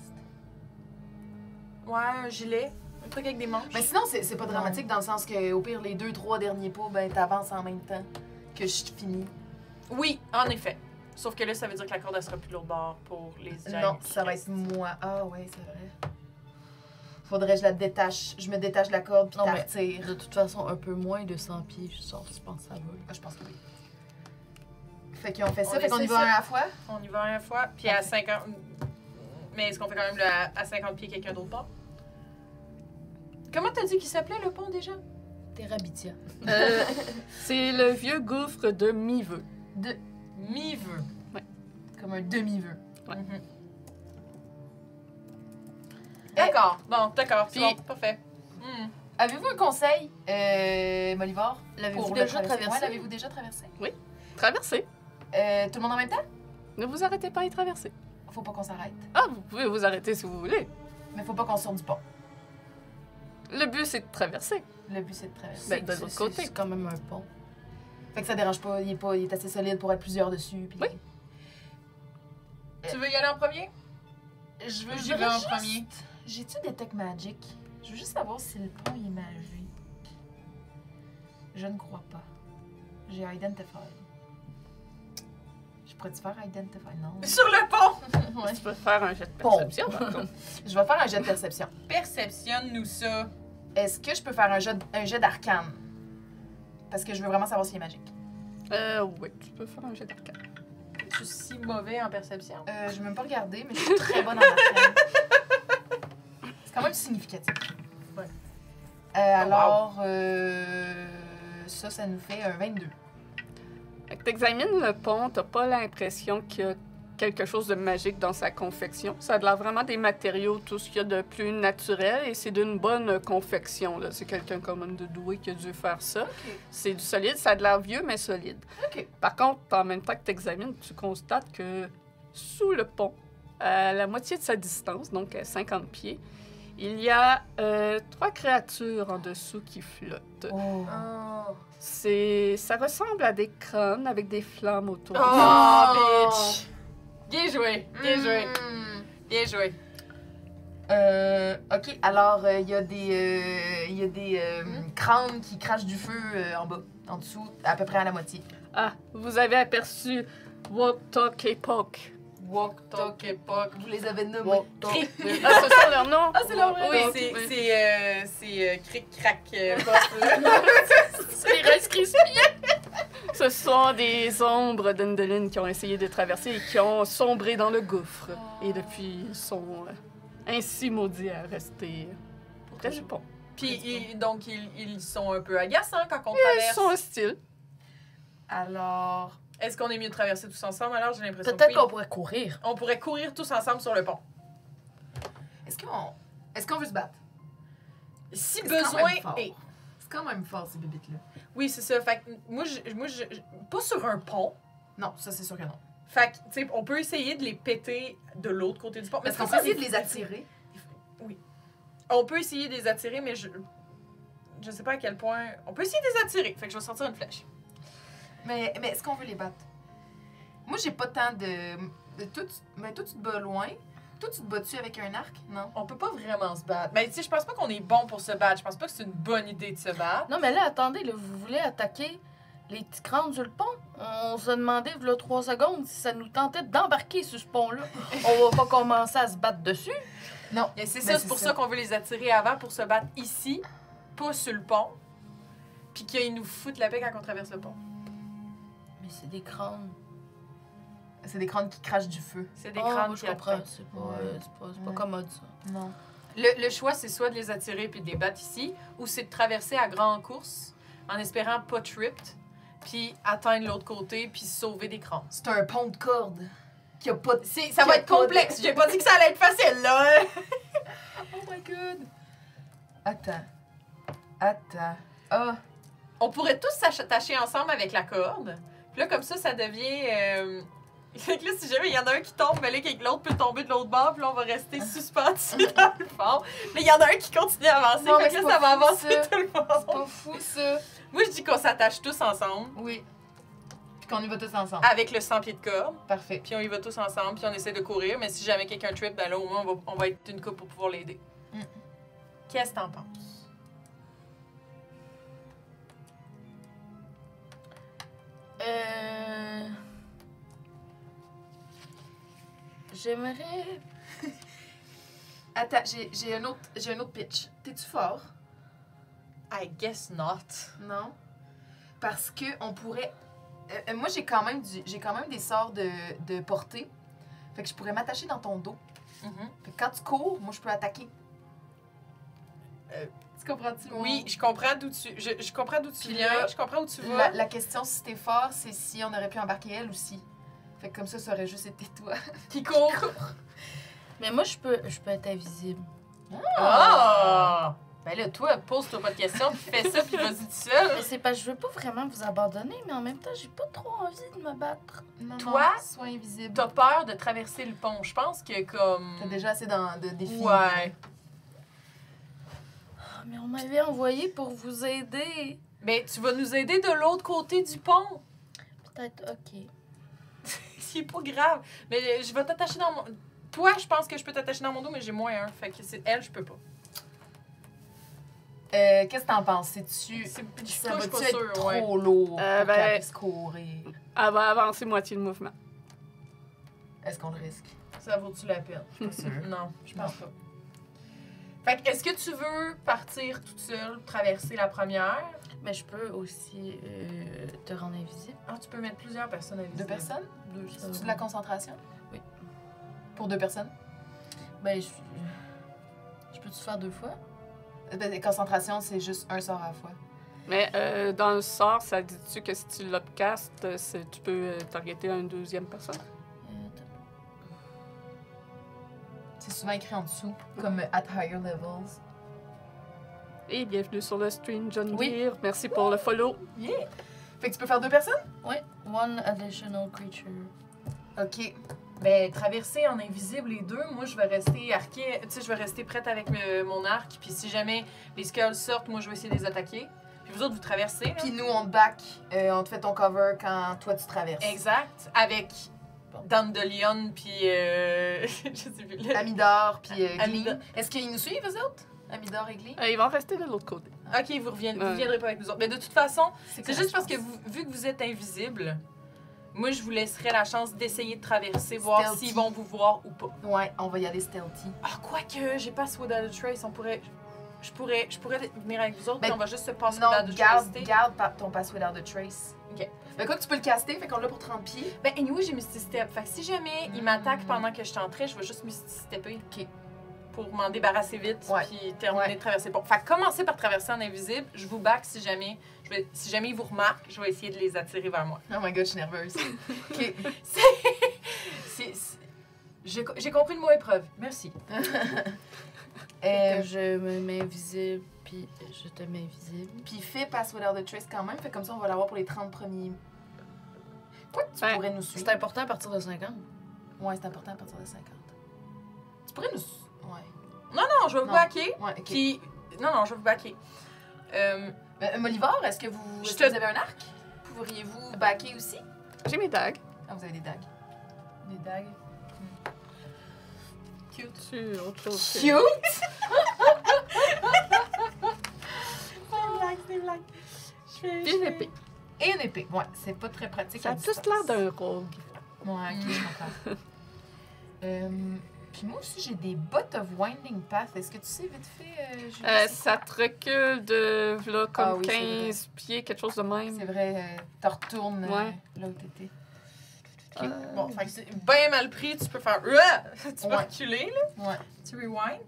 Ouais, un gilet. Un truc avec des manches.
Mais sinon, c'est pas dramatique dans le sens que, au pire, les 2-3 derniers pas, ben, t'avances en même temps que je finis.
Oui, en effet. Sauf que là, ça veut dire que la corde, elle sera plus de l'autre bord pour les giants.
Non, ça va être moi. Ah, ouais, c'est vrai. Faudrait que je la détache. Je me détache de la corde puis
Non,
t'en
mais-
retire.
De toute façon, un peu moins de 100 pieds, je pense que ça va.
Ah, je pense que oui. Fait qu'on fait ça,
On
fait qu'on y
essaie
va
ça.
un à la fois.
On y va une fois, puis à 50... Mais est-ce qu'on fait quand même à 50 pieds quelqu'un d'autre part? Comment t'as dit qu'il s'appelait, le pont, déjà?
Terrabitia.
C'est le vieux gouffre de mi-vœu.
De...
Mi-vœu.
Comme un demi-vœu.
Ouais.
Mhm. D'accord. Bon, d'accord. C'est
Puis-
bon, parfait. Hmm.
Avez-vous un conseil, Molivar?
L'avez-vous
pour
déjà
le
traversé?
Ouais, l'avez-vous déjà traversé?
Traversez.
Tout le monde en même temps?
Ne vous arrêtez pas à y traverser.
Faut pas qu'on s'arrête.
Ah, vous pouvez vous arrêter si vous voulez.
Mais faut pas qu'on sorte du pont.
Le but, c'est de traverser.
Le but, c'est de traverser.
Ben, de l'autre
C'est-
côté.
C'est quand même un pont.
Fait que ça dérange pas. Il est assez solide pour être plusieurs dessus. Puis...
Oui.
Tu veux y aller en premier?
Je veux
J'y vais en
juste-
premier.
J'ai-tu Detect Magic? Je veux juste savoir si le pont il est magique. Je ne crois pas. J'ai Identify. Je pourrais-tu faire Identify? Non.
Sur le pont!
Ouais.
Tu peux faire un jet de
Bon.
perception, par contre.
Je vais faire un jet de perception.
Perceptionne-nous ça.
Est-ce que je peux faire un jet d'arcane? Parce que je veux vraiment savoir s'il est magique.
Oui, tu peux faire un jet d'arcane.
Je suis si mauvais en perception.
Je vais même pas regarder, mais je suis très bonne en arcane. C'est quand même significatif.
Ouais.
Alors, ça nous fait un 22.
Fait que t'examines le pont, t'as pas l'impression qu'il y a quelque chose de magique dans sa confection. Ça a l'air vraiment des matériaux, tout ce qu'il y a de plus naturel, et c'est d'une bonne confection. Là. C'est quelqu'un comme un de doué qui a dû faire ça. C'est du solide, ça a de l'air vieux, mais solide.
OK.
Par contre, en même temps que t'examines, tu constates que sous le pont, à la moitié de sa distance, donc à 50 pieds, il y a 3 créatures en dessous qui flottent.
Oh.
Ça ressemble à des crânes avec des flammes autour.
Oh, bitch! Bien joué, bien joué,
Mm.
bien joué.
OK, alors, il y a des crânes qui crachent du feu en bas, en dessous, à peu près à la moitié.
Ah, vous avez aperçu Wotokepok,
Walk, talk,
Toc-et-poc.
vous les avez nommés.
Walk, talk.
Ah, ce sont leurs noms?
Ah, c'est leur vrai
Oui,
nom.
c'est cric-crac.
C'est les Rice Krispies.
Ce sont des ombres d'Endelin qui ont essayé de traverser et qui ont sombré dans le gouffre. Et depuis, ils sont ainsi maudits à rester près du pont.
Puis, ils sont un peu agaçants quand on
Ils
traverse.
sont hostiles.
Alors,
Est-ce qu'on est mieux de traverser tous ensemble? Alors, j'ai l'impression que
Peut-être
oui.
qu'on pourrait courir.
On pourrait courir tous ensemble sur le pont.
est-ce qu'on veut se battre?
Si
C'est quand
besoin
même fort.
est.
C'est quand même fort, ces bébites-là.
Oui, c'est ça. Fait que moi, pas sur un pont.
Non, ça, c'est sûr que non.
Fait que, tu sais, on peut essayer de les péter de l'autre côté du pont.
Est-ce qu'on
faut
peut
pas
essayer de les attirer?
On peut essayer de les attirer, mais je sais pas à quel point. On peut essayer de les attirer. Fait que je vais sortir une flèche.
Mais est-ce qu'on veut les battre? Moi, j'ai pas tant de tout. Mais toi, tu te bats loin. Toi, tu te bats-tu avec un arc? Non.
On peut pas vraiment se battre. Mais tu sais, je pense pas qu'on est bon pour se battre. Je pense pas que c'est une bonne idée de se battre.
Non, mais là, attendez, là, vous voulez attaquer les petits crânes sur le pont? On se demandait, il y a 3 secondes, si ça nous tentait d'embarquer sur ce pont-là. On va pas commencer à se battre dessus.
Non.
Et c'est
Mais
ça, c'est pour ça qu'on veut les attirer avant pour se battre ici, pas sur le pont. Puis qu'ils nous foutent la paix quand on traverse le pont.
Mais c'est des crânes.
C'est des crânes qui crachent du feu.
C'est des
Ah,
crânes
moi, je
qui
comprends.
attaquent.
C'est pas,
Ouais.
c'est pas
Ouais.
commode, ça.
Non.
Le choix, c'est soit de les attirer puis de les battre ici, ou c'est de traverser à grande course en espérant pas tripped, puis atteindre l'autre côté puis sauver des crânes.
C'est un pont de corde qui a pas de.
Ça va être complexe. J'ai pas dit que ça allait être facile, là.
Oh my god! Attends. Ah!
On pourrait tous s'attacher ensemble avec la corde. Puis là, comme ça devient... Fait que là, si jamais il y en a un qui tombe, mais là, que l'autre peut tomber de l'autre bord, puis là, on va rester suspendu dans le fond. Mais il y en a un qui continue à avancer,
Non,
fait
mais
que là,
c'est
ça
pas
va
fou,
avancer
ça.
tout le
C'est
monde.
pas fou, ça!
Moi, je dis qu'on s'attache tous ensemble,
Oui. Puis qu'on y va tous ensemble.
avec le 100 pieds de corde,
Parfait.
puis on y va tous ensemble, puis on essaie de courir, mais si jamais quelqu'un trip, ben là, au moins, on va être une couple pour pouvoir l'aider.
Mm.
Qu'est-ce que t'en penses?
J'aimerais...
Attends, j'ai un autre pitch. T'es-tu fort?
I guess not.
Non. Parce que on pourrait. Moi, j'ai quand même des sorts de portée. Fait que je pourrais m'attacher dans ton dos.
Mhm.
Fait que quand tu cours, moi, je peux attaquer. Tu comprends-tu?
Oui, je comprends d'où tu... Je comprends d'où tu
Puis
viens,
là,
je comprends où tu vas.
La question, si t'es fort, c'est si on aurait pu embarquer elle aussi. Fait que comme ça aurait juste été toi.
Qui court.
Mais moi, je peux être invisible.
Ah! Ben là, toi, pose-toi pas de questions, puis fais ça, puis vas-y tout seul.
Mais c'est parce que je veux pas vraiment vous abandonner, mais en même temps, j'ai pas trop envie de me battre.
Non,
Toi,
non, sois invisible.
T'as peur de traverser le pont. Je pense que comme...
T'as déjà assez de défis.
Ouais.
Ah, mais on m'avait envoyé pour vous aider.
Mais tu vas nous aider de l'autre côté du pont.
Peut-être, ok.
C'est pas grave. Mais je vais t'attacher dans mon... Toi, je pense que je peux t'attacher dans mon dos, mais j'ai moins un. Fait que c'est elle, je peux pas.
Qu'est-ce que t'en penses? C'est-tu...
C'est- je suis
Ça
pas
va-tu être
sûre,
trop
ouais.
lourd pour
Ben-
qu'elle puisse courir?
Elle va avancer moitié de mouvement.
Est-ce qu'on le risque?
Ça vaut-tu la peine?
Pas sûr.
Non, je pense pas. Fait que, est-ce que tu veux partir toute seule, traverser la première?
Mais je peux aussi te rendre invisible.
Ah, tu peux mettre plusieurs personnes avec
2 personnes?
Deux, ça
C'est-tu de
va.
la concentration?
Oui.
Pour 2 personnes?
Ben, je peux-tu faire 2 fois?
Ben, concentration, c'est juste un sort à la fois.
Mais dans le sort, ça dit-tu que si tu l'upcastes, tu peux targeter une deuxième personne?
C'est souvent écrit en dessous, comme at higher levels.
Et bienvenue sur le stream, John
Oui.
Deere. Merci pour le follow.
Yeah! Fait que tu peux faire 2 personnes?
Ouais. One additional creature.
OK.
Ben, traverser en invisible les deux, moi, je vais rester arquée, tu sais, je vais rester prête avec mon arc, puis si jamais les skulls sortent, moi, je vais essayer de les attaquer. Puis vous autres, vous traversez, là.
Puis nous, on te back, on te fait ton cover quand toi, tu traverses.
Exact, avec Dandelion, puis je sais plus. là.
Amidor, puis
Amidor.
Glee. Est-ce qu'ils nous suivent, eux autres? Amidor et Glee?
Ils vont rester de l'autre côté.
Ok, vous
Ouais.
viendrez pas avec nous autres. Mais de toute façon, c'est
correct,
juste parce
je
que
pense.
vu que vous êtes invisible, Moi, je vous laisserai la chance d'essayer de traverser, voir
Stealthy.
s'ils vont vous voir ou pas.
Ouais, on va y aller stealthy.
Ah, quoique, j'ai pas Sword of the Trace, je pourrais venir avec vous autres,
Ben,
mais on va juste se passer
Non,
Sword of the
garde,
Trace.
garde ton password out de Trace.
Ok.
Mais quoi que tu peux le caster, fait qu'on l'a pour 30 pieds.
Ben, anyway, j'ai Misty Step. Fait que si jamais il m'attaque pendant que je suis entrée, je vais juste Misty Stepper.
Ok.
Pour m'en débarrasser vite,
Ouais.
puis terminer
Ouais.
de traverser le pont. Fait que commencez par traverser en invisible. Je vous back si jamais. Si jamais ils vous remarquent, je vais essayer de les attirer vers moi.
Oh my god, je suis nerveuse. Ok.
J'ai compris le mot épreuve. Merci.
Que je me mets invisible, puis je te mets invisible.
Puis fais password out de Trace quand même, fait comme ça on va l'avoir pour les 30 premiers. Quoi que tu
Ouais.
pourrais nous suivre?
C'est important à partir de 50.
Ouais, c'est important à partir de 50. Tu pourrais nous. Ouais.
Non, je vais vous
Non.
backer.
Ouais, ok.
Puis. Non, je vais vous backer.
Molivar, est-ce que vous,
Je
est-ce
te-
que vous avez un arc? Pourriez-vous backer aussi?
J'ai mes dagues.
Ah, vous avez des dagues. Des dagues.
Cute.
Tu autre chose. que-
Cute!
C'est blague.
Puis une épée.
Et une épée. Ouais, c'est pas très pratique.
Ça a
à
plus
distance.
l'air d'un rogue.
Ouais, ok, je comprends. Puis moi aussi, j'ai des bottes of Winding Path. Est-ce que tu sais vite fait, Julie, c'est
Ça te recule de là, comme
Ah oui, c'est
15 pieds, quelque chose de
quoi?
même.
C'est vrai, tu retournes
Ouais.
là où t'étais.
Bon, fait que c'est bien mal pris, tu peux faire. Tu peux
Ouais.
reculer, là.
Ouais.
Tu rewind.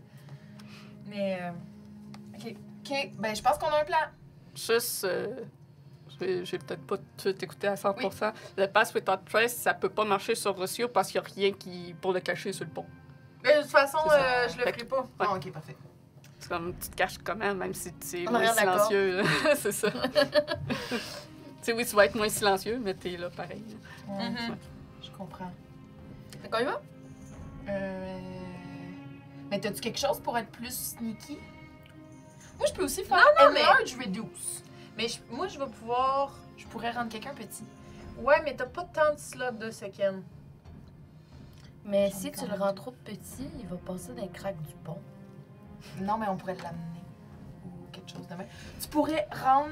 Mais.
Ok, ben je pense qu'on a un plan.
Juste, j'ai peut-être pas tout écouté à 100%. Le Pass Without Trace, ça peut pas marcher sur Rossio parce qu'il n'y a rien qui pour le cacher sur le pont.
Mais de toute façon,
C'est ça.
je le
Fait
ferai pas.
Ah, ok, parfait.
C'est comme, tu te caches quand même si tu es
En
moins
arrière de la corde.
silencieux. C'est ça. Tu sais, oui, tu vas être moins silencieux, mais t'es là pareil.
Ouais,
Mhm.
Je comprends.
Fait qu'on y va?
Mais t'as-tu quelque chose pour être plus sneaky? Moi, je peux aussi faire
Non, mais-
Enlarge Reduce.
Mais moi, je vais pouvoir.
Je pourrais rendre quelqu'un petit.
Ouais, mais t'as pas tant de slots de second.
Mais
J'en ai
si
quand
tu le
même
rends
deux.
trop petit, il va passer dans les craques du pont.
Non, mais on pourrait l'amener. Ou quelque chose de même. Tu pourrais rendre...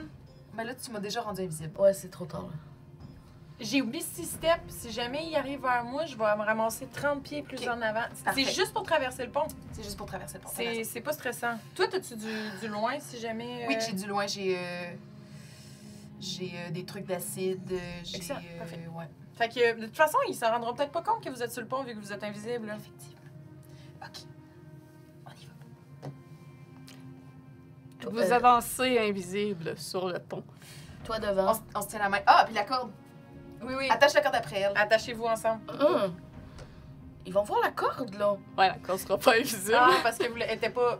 Mais là, tu m'as déjà rendu invisible.
Ouais, c'est trop tard. Là.
J'ai oublié 6 steps. Si jamais il arrive vers moi, je vais me ramasser 30 pieds plus
Ok.
en avant.
Parfait.
C'est juste pour traverser le pont.
C'est juste pour traverser le pont. t'as raison.
C'est pas stressant. Toi, t'as-tu du loin si jamais.
Oui, j'ai du loin. J'ai des trucs d'acide. J'ai...
Excellent, parfait.
Ouais.
Fait que de toute façon, ils s'en rendront peut-être pas compte que vous êtes sur le pont vu que vous êtes invisible. là.
Effectivement. OK. On y va.
Vous avancez invisible sur le pont.
Toi devant.
On se tient la main. Ah, puis la corde.
Oui, oui.
Attache la corde après elle.
Attachez-vous ensemble.
Ils vont voir la corde, là.
Ouais, la corde sera pas invisible.
Ah, parce que vous n'étiez pas.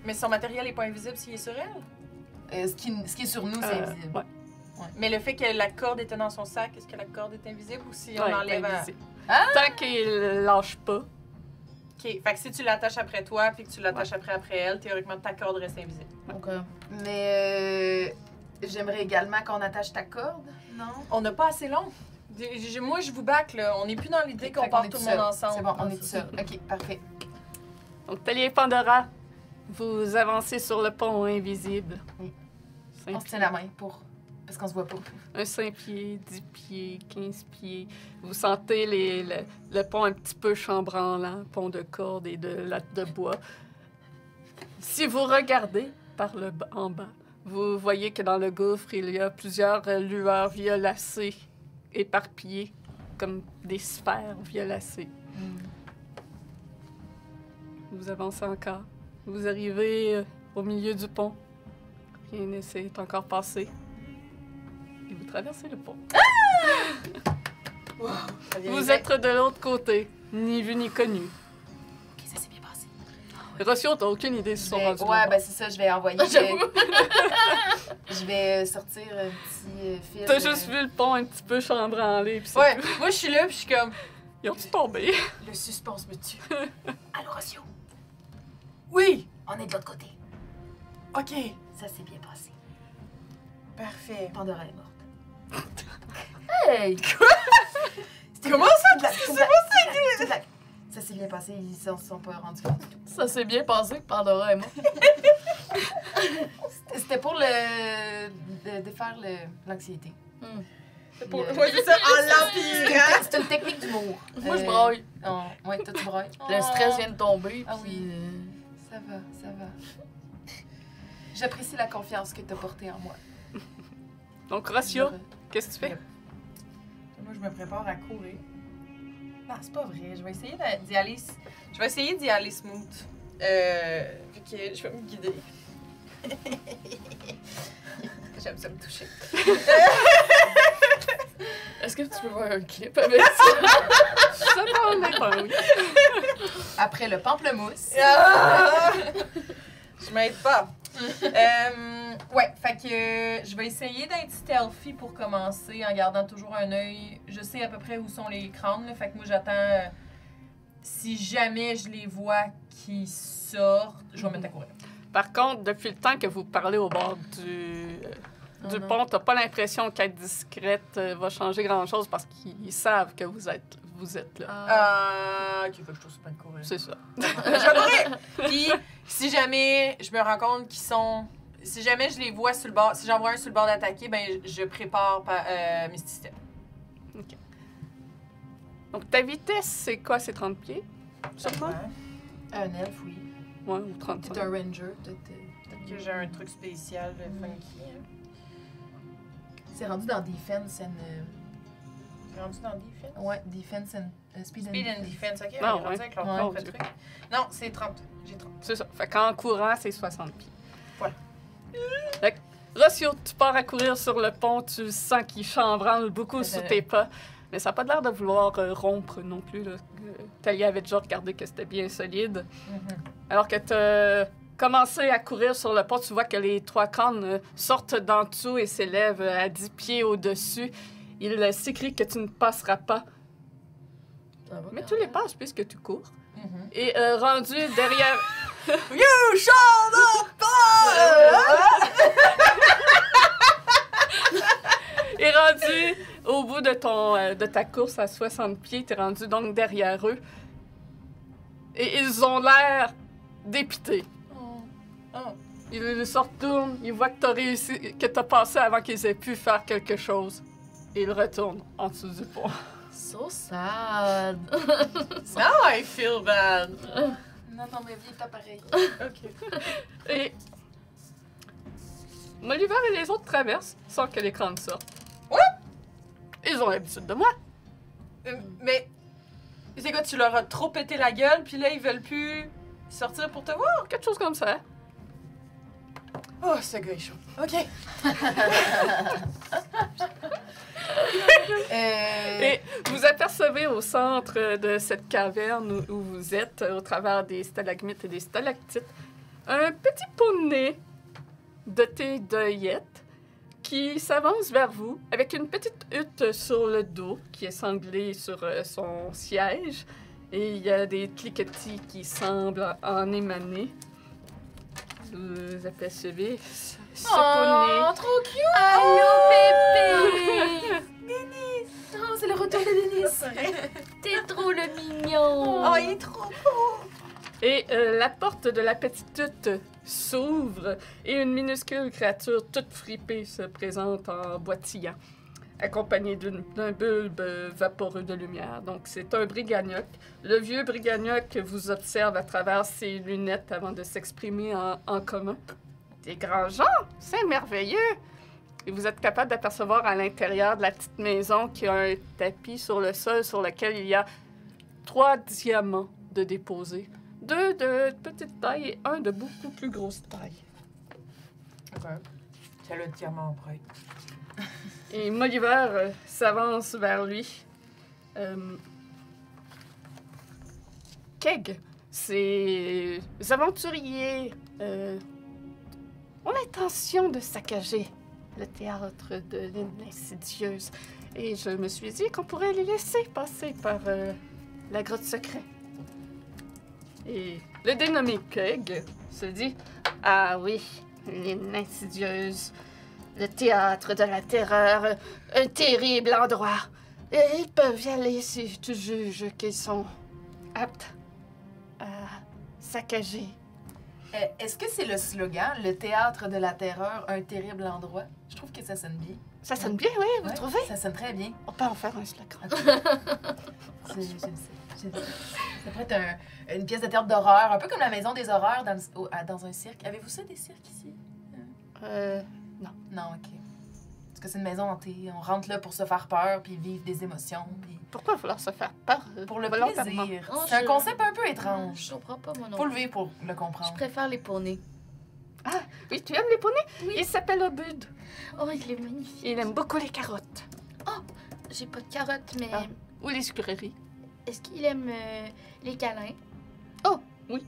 Mais son matériel est pas invisible s'il est sur elle.
Ce qui est sur nous, c'est invisible.
Ouais,
Mais le fait que la corde était dans son sac, est-ce que la corde est invisible ou si on
ouais,
l'enlève à.
invisible. Tant qu'il lâche pas.
Ok, fait que si tu l'attaches après toi puis que tu l'attaches après elle, théoriquement ta corde reste invisible.
Donc,
Mais j'aimerais également qu'on attache ta corde, non?
On n'a pas assez long. Moi, je vous back, là. On n'est plus dans l'idée qu'on
Fait
part
est
tout le
seul.
monde ensemble.
C'est bon, on est tout seul. OK, parfait.
Donc, Talier Pandora, vous avancez sur le pont invisible.
Oui.
5
On se tient la main pour... Parce qu'on se voit pas.
Un 5 pieds, 10 pieds, 15 pieds. Vous sentez le pont un petit peu chambranlant, pont de corde et de lattes de bois. Si vous regardez par le bas, en bas, vous voyez que dans le gouffre, il y a plusieurs lueurs violacées éparpillées, comme des sphères violacées. Vous avancez encore. Vous arrivez au milieu du pont. Rien ne s'est encore passé. Et vous traversez le pont. Vous êtes de l'autre côté, ni vu ni connu.
OK, ça s'est bien passé.
Rossio, t'as aucune idée si ils sont rendus
Ouais,
là-bas.
ben c'est ça, je vais envoyer...
J'avoue.
Je vais sortir un petit fil.
T'as juste vu le pont un petit peu chambranlé, pis c'est
Ouais,
tout.
moi je suis là puis je suis comme.
Ils ont-tu tombé?
Le suspense me tue. Allô, Rossio?
Oui!
On est de l'autre côté.
Ok,
Ça s'est bien passé.
parfait.
Pandora est morte.
hey!
Comment ça?
Ça s'est bien passé, ils s'en sont pas rendus compte du tout.
Ça s'est bien passé que Pandora est morte.
C'était pour le... de défaire l'anxiété.
Pour... Ouais, c'est ça, en l'empirant.
C'est une technique d'humour.
Moi, je braille.
Ouais, toi, tu brailles.
Le stress vient de tomber.
Ah
puis,
oui. Ça va, ça va. J'apprécie la confiance que tu as portée en moi.
Donc, Rossio, qu'est-ce que tu fais?
Moi, je me prépare à courir. Non, c'est pas vrai. Je vais essayer d'y aller... Je vais essayer d'y aller smooth. Fait que je vais me guider. J'aime ça me toucher.
Est-ce que tu peux voir un clip avec ça?
Ça parle maintenant, oui.
Après le pamplemousse.
Ah! Je m'aide pas. Ouais, fait que je vais essayer d'être stealthy pour commencer en gardant toujours un œil. Je sais à peu près où sont les crânes, là, fait que moi j'attends. Si jamais je les vois qui sortent, je vais me mettre à courir.
Par contre, depuis le temps que vous parlez au bord du pont, t'as pas l'impression qu'être discrète va changer grand-chose parce qu'ils savent que vous êtes là.
Ok, fait que je trouve pas de courir.
C'est ça.
Je vais courir! Puis, si jamais je me rends compte qu'ils sont. Si jamais je les vois sur le bord, si j'en vois un sur le bord d'attaquer, ben je prépare mes systèmes.
Donc, ta vitesse, c'est quoi? C'est 30 pieds? Sûrement?
Un elfe, oui.
Ouais, ou 35.
T'es un ranger.
Peut-être que j'ai un truc spécial funky. Hein.
C'est rendu dans Defense and...
J'ai rendu dans Defense?
Ouais, Defense and... Speed
and Defense, ok.
Ah,
on est rendu
ouais.
avec leur
Ouais.
propre truc. Non, c'est 30. J'ai 30.
C'est ça. Fait qu'en courant, c'est 60 pieds.
Voilà.
Fait que, Rossio, tu pars à courir sur le pont, tu sens qu'il chambranle beaucoup sous tes pas. Mais ça n'a pas l'air de vouloir rompre non plus. Là. Talia avait déjà regardé que c'était bien solide. Alors que tu as commencé à courir sur le pont, tu vois que les 3 crânes sortent d'en dessous et s'élèvent à 10 pieds au-dessus. Il s'écrie que tu ne passeras pas. Mais tu les passes puisque tu cours. Et rendu derrière...
You shall not
Et rendu au bout de ta course à 60 pieds, t'es rendu donc derrière eux. Et ils ont l'air dépités. Ils se retournent, ils voient que t'as réussi, que t'as passé avant qu'ils aient pu faire quelque chose. Et ils retournent en dessous du pont.
So sad.
Now I feel bad.
Non, mais viens, t'as pareil.
Ok.
Et Moliver et les autres traversent sans que les crânes sortent.
Ouais!
Ils ont l'habitude de moi.
Mais c'est quoi, tu leur as trop pété la gueule, puis là, ils veulent plus sortir pour te voir?
Quelque chose comme ça.
Oh, ce gars est chaud. OK.
Et vous apercevez au centre de cette caverne où vous êtes, au travers des stalagmites et des stalactites, un petit poney doté d'œillettes qui s'avance vers vous avec une petite hutte sur le dos qui est sanglée sur son siège. Et il y a des cliquetis qui semblent en émaner. Vous apercevez ce poney.
trop cute!
Allô, bébé!
Oh, c'est le retour de Denis!
T'es trop le mignon!
Oh, il est trop beau!
Et la porte de la petite hutte s'ouvre et une minuscule créature toute fripée se présente en boitillant, accompagnée d'un bulbe vaporeux de lumière. Donc, c'est un brigagnoc. Le vieux brigagnoc vous observe à travers ses lunettes avant de s'exprimer en commun. Des grands gens, c'est merveilleux! Et vous êtes capable d'apercevoir à l'intérieur de la petite maison qu'il y a un tapis sur le sol sur lequel il y a 3 diamants de déposés. 2 de petite taille et 1 de beaucoup plus grosse taille.
OK. C'est le diamant empreint.
Et Moliver s'avance vers lui. Keg, ces aventuriers ont l'intention de saccager le théâtre de l'insidieuse. Et je me suis dit qu'on pourrait les laisser passer par la grotte secrète. Et le dénommé Keg se dit « Ah oui, l'insidieuse, le théâtre de la terreur, un terrible endroit. Et ils peuvent y aller si tu juges qu'ils sont aptes à saccager. »
Est-ce que c'est le slogan, le théâtre de la terreur, un terrible endroit? Je trouve que ça sonne bien.
Ça sonne bien, oui, vous
Ouais,
trouvez?
Ça sonne très bien.
On peut en faire un slogan.
J'aime ça. Ça pourrait être une pièce de théâtre d'horreur, un peu comme la maison des horreurs dans un cirque. Avez-vous ça, des cirques ici? Non, ok. Parce que c'est une maison hantée. On rentre là pour se faire peur, puis vivre des émotions, puis...
Pourquoi vouloir se faire peur?
Pour le
volontairement?
plaisir.
Oh,
C'est un
je-
concept un peu étrange.
Je comprends pas, mon nom.
Faut le vivre pour le
Je
comprendre.
préfère les poneys.
Ah, oui, tu aimes les poneys?
Oui.
Il s'appelle Obud.
Oh, il est magnifique.
Il aime beaucoup les carottes.
J'ai pas de carottes, mais
Ah. Ou les sucreries.
est-ce qu'il aime les câlins?
Oh, oui.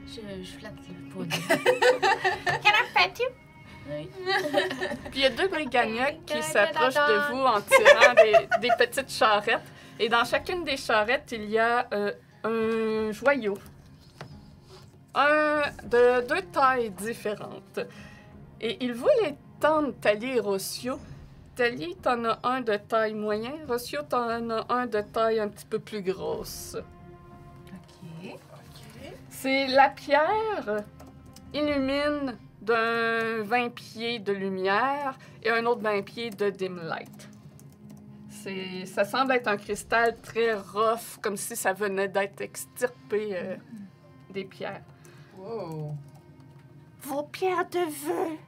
Je flatte les poneys. Oui.
Puis il y a deux brigagnocs qui
Dun,
s'approchent
dun, dun,
de vous en tirant des petites charrettes. Et dans chacune des charrettes, il y a un joyau. De deux tailles différentes. Et il vous les tendent, Thalie et Rossio. Thalie, t'en as un de taille moyenne. Rossio, t'en as un de taille un petit peu plus grosse.
Ok.
C'est la pierre illumine d'un 20 pieds de lumière et un autre 20 pieds de dim light. Ça semble être un cristal très rough, comme si ça venait d'être extirpé des pierres.
Wow.
Vos pierres de vœux.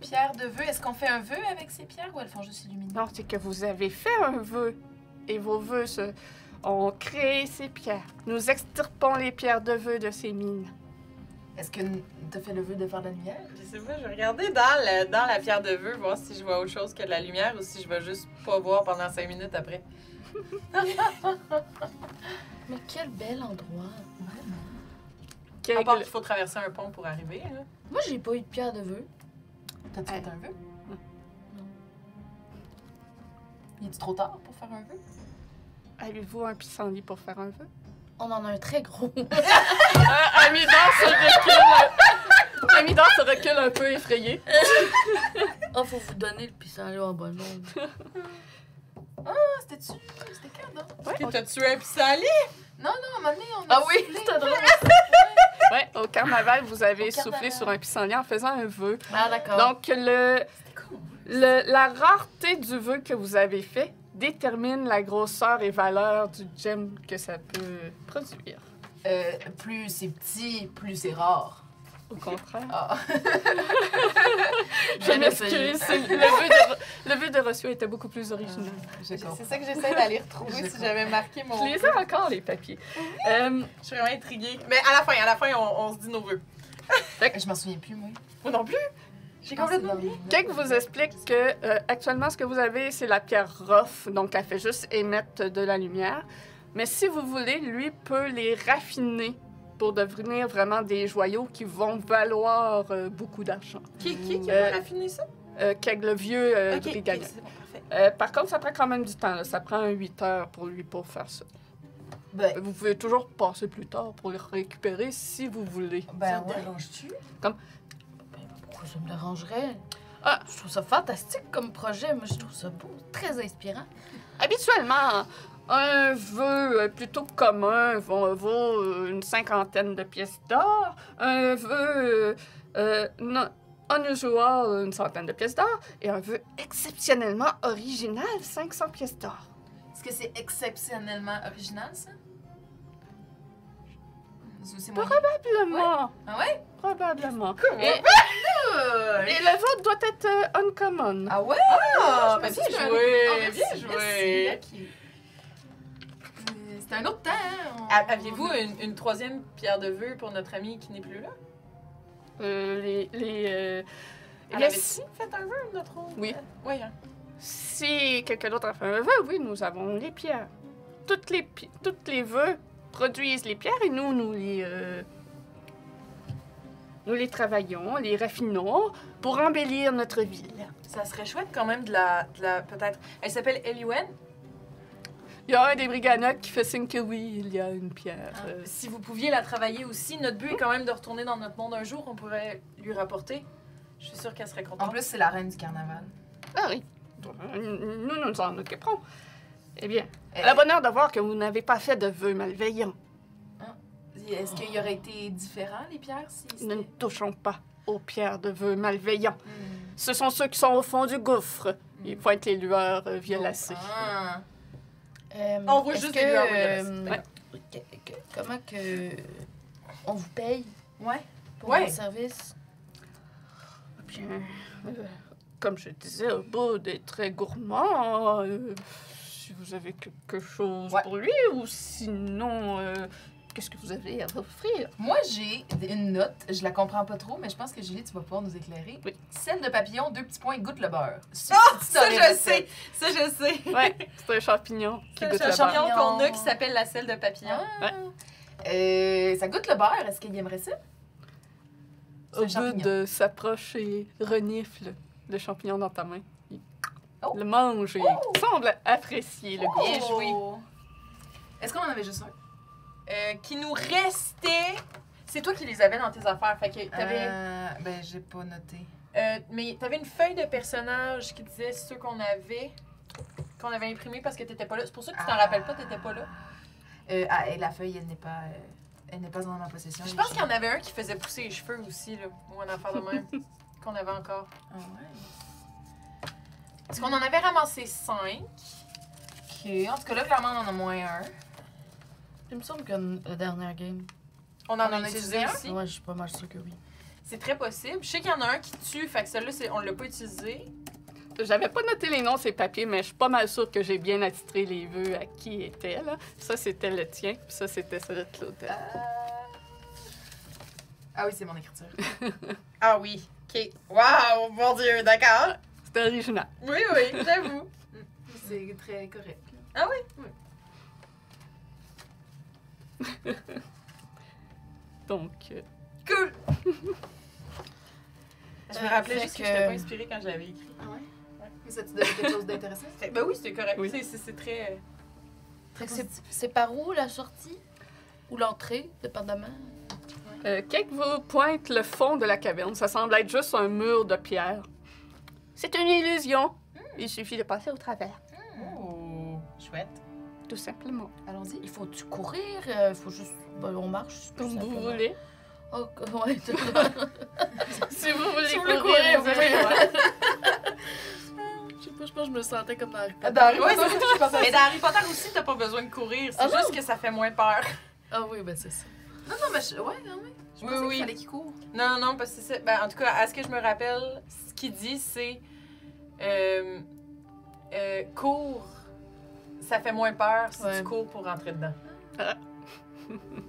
Pierre de vœux, est-ce qu'on fait un vœu avec ces pierres ou elles font juste illuminer?
Non, c'est que vous avez fait un vœu. Et vos vœux ont créé ces pierres. Nous extirpons les pierres de vœux de ces mines.
Est-ce que t'as fait le vœu de faire de la lumière?
Je sais pas, je vais regarder dans la pierre de vœux, voir si je vois autre chose que de la lumière ou si je vais juste pas voir pendant 5 minutes après.
Mais quel bel endroit.
À part
Kegle,
qu'il faut traverser un pont pour arriver. Là.
Moi, j'ai pas eu de pierre de vœu.
T'as-tu fait un vœu?
Non.
Il est trop tard pour faire un vœu?
avez-vous un pissenlit pour faire un vœu?
On en a un très gros.
Amidor se recule un peu effrayé.
Oh, faut vous donner le pissenlit en bon nom.
Ah, c'était quand, non?
Est-ce que t'as tué un pissenlit?
Non, à un moment donné, on a
Ah oui,
soufflé.
c'était drôle.
Ouais, au carnaval, vous avez
Au
soufflé
carnaval.
sur un pissenlit en faisant un vœu.
Ah, d'accord.
Donc,
C'était cool.
la rareté du vœu que vous avez fait détermine la grosseur et valeur du gemme que ça peut produire.
Plus c'est petit, plus c'est rare.
Au contraire.
Ah.
Je m'excuse, le vœu de Rossio était beaucoup plus original.
Je comprends.
C'est ça que j'essaie d'aller retrouver
Je
si j'avais marqué
Je
mon.
les ai encore, les papiers.
Je suis vraiment intriguée. Mais à la fin, on se dit nos vœux.
Je m'en souviens plus, moi.
Moi non plus. J'ai complètement oublié.
Quelqu'un vous explique que actuellement, ce que vous avez, c'est la pierre rough, donc elle fait juste émettre de la lumière. Mais si vous voulez, lui peut les raffiner pour devenir vraiment des joyaux qui vont valoir beaucoup d'argent.
Qui a raffiné ça?
Keg, le vieux
Ok,
brigadier.
c'est bon, parfait.
Par contre, ça prend quand même du temps. Là. Ça prend 8 heures pour lui pour faire ça.
Ben,
Vous pouvez toujours passer plus tard pour le récupérer si vous voulez.
ça
Ben
te
ouais.
dérange-tu?
Pourquoi ça me dérangerait?
Ah.
Je trouve ça fantastique comme projet. Moi, je trouve ça beau, très inspirant.
Habituellement, un vœu plutôt commun vaut une 50aine de pièces d'or. Un vœu unusual, une 100aine de pièces d'or. Et un vœu exceptionnellement original, 500 pièces d'or.
Est-ce que c'est exceptionnellement original, ça? C'est moi.
Probablement.
Ah ouais?
Probablement. Et,
Euh,
et le vôtre doit être uncommon.
Ah ouais?
Ah,
Je
ben
me
bien
suis dit,
joué,
ah, merci,
bien
merci,
joué.
ok. C'était un autre temps, hein?
Aviez-vous une troisième pierre de vœu pour notre ami qui n'est plus là?
Elle
Elle
avait
avait-tu fait un vœu, notre autre?
Oui.
Oui, hein.
Si quelqu'un d'autre a fait un vœu, oui, nous avons les pierres. Toutes les vœux produisent les pierres et nous les travaillons, les raffinons pour embellir notre ville.
Ça serait chouette quand même de la peut-être. Elle s'appelle Eliwen.
Il y a un des briganocs qui fait signe que oui, il y a une pierre.
Si vous pouviez la travailler aussi, notre but est quand même de retourner dans notre monde un jour. On pourrait lui rapporter. Je suis sûre qu'elle serait contente.
En plus, c'est la reine du carnaval.
Ah oui, nous nous en occuperons. Eh bien,
Euh,
à la bonne heure de voir que vous n'avez pas fait de vœux malveillants.
Est-ce qu'il y aurait été différent, les pierres, si
Nous ne
c'était...
touchons pas aux pierres de vœux malveillants.
Hmm.
Ce sont ceux qui sont au fond du gouffre. Il pointe les lueurs violacées.
Ah.
On voit
est-ce
juste
que,
des lueurs violacées.
Ouais.
Comment que on vous paye
Ouais.
pour
Ouais.
vos services?
Bien, comme je disais, Bud est très gourmand. Si vous avez quelque chose
Ouais.
pour lui, ou sinon, qu'est-ce que vous avez à offrir?
Moi, j'ai une note. Je la comprends pas trop, mais je pense que Julie, tu vas pouvoir nous éclairer.
Oui.
Sel de papillon, 2 petits points, goûte le beurre.
Ça, je sais! Ça, je sais!
Ouais, c'est un champignon qui
C'est
goûte
un
le beurre.
champignon qu'on a qui s'appelle la selle de papillon.
Ah. Ça goûte le beurre. Est-ce qu'il aimerait ça? C'est un champignon.
Bud s'approche et renifle le champignon dans ta main. Il
Oh.
le mange et semble apprécier le goût.
Bien joué.
Est-ce qu'on en avait juste un?
Qui nous restait... C'est toi qui les avais dans tes affaires. Fait que t'avais...
Ben, j'ai pas noté.
Mais t'avais une feuille de personnage qui disait ceux qu'on avait imprimé parce que t'étais pas là. C'est pour ça que tu t'en rappelles pas, t'étais pas là.
Et la feuille, elle n'est pas dans ma possession.
Je pense qu'il y en avait un qui faisait pousser les cheveux aussi, là. Ou un affaire de même. Qu'on avait encore.
Ah ouais.
Parce qu'on en avait ramassé 5.
Ok. En tout cas, là, clairement, on en a moins un.
Il me semble que la dernière game.
On en a utilisé
un?
aussi.
Ouais, je suis pas mal sûre que oui.
C'est très possible. Je sais qu'il y en a un qui tue, fait que celui-là, on l'a pas utilisé.
J'avais pas noté les noms de ces papiers, mais je suis pas mal sûre que j'ai bien attitré les vœux à qui était, là. Ça, c'était le tien, puis ça, c'était celui de Claudel.
Ah oui, c'est mon écriture.
Ah oui. OK. Wow, mon Dieu, d'accord.
C'était original.
Oui, oui, j'avoue.
C'est très correct.
Ah oui?
Donc,
Cool. Je me rappelais
fait
juste que
que-
j'étais pas inspirée quand je l'avais écrit.
Ah ouais? Mais ça te donne quelque chose d'intéressant?
Ben oui, c'était correct.
Oui.
C'est très...
Fait que c'est par où la sortie? Ou l'entrée, dépendamment?
Kate vous pointe le fond de la caverne. Ça semble être juste un mur de pierre. C'est une illusion. Il suffit de passer au travers,
Oh, chouette.
tout simplement.
Allons-y.
Il faut-tu courir? Il faut juste... Ben, on marche, tout
Comme vous
simplement.
voulez.
Oh, ouais,
Si vous voulez
Si vous voulez
courir,
courir,
vous
oui.
pouvez.
Je sais pas, je pense que je me sentais comme dans Harry Potter.
Dans Harry
Ouais,
Potter,
c'est ça que je pensais. Mais dans Harry Potter aussi, t'as pas besoin de courir. C'est
Ah non?
juste que ça fait moins peur.
Ah oui, ben c'est ça.
Non, mais ouais, non, oui. Je
Oui,
pensais
oui.
qu'il fallait qu'il court.
Non, non, parce que c'est ça. Ben, en tout cas, à ce que je me rappelle, ce qu'il dit, c'est... cours, ça fait moins peur si
Ouais.
tu cours pour rentrer dedans.
Ah.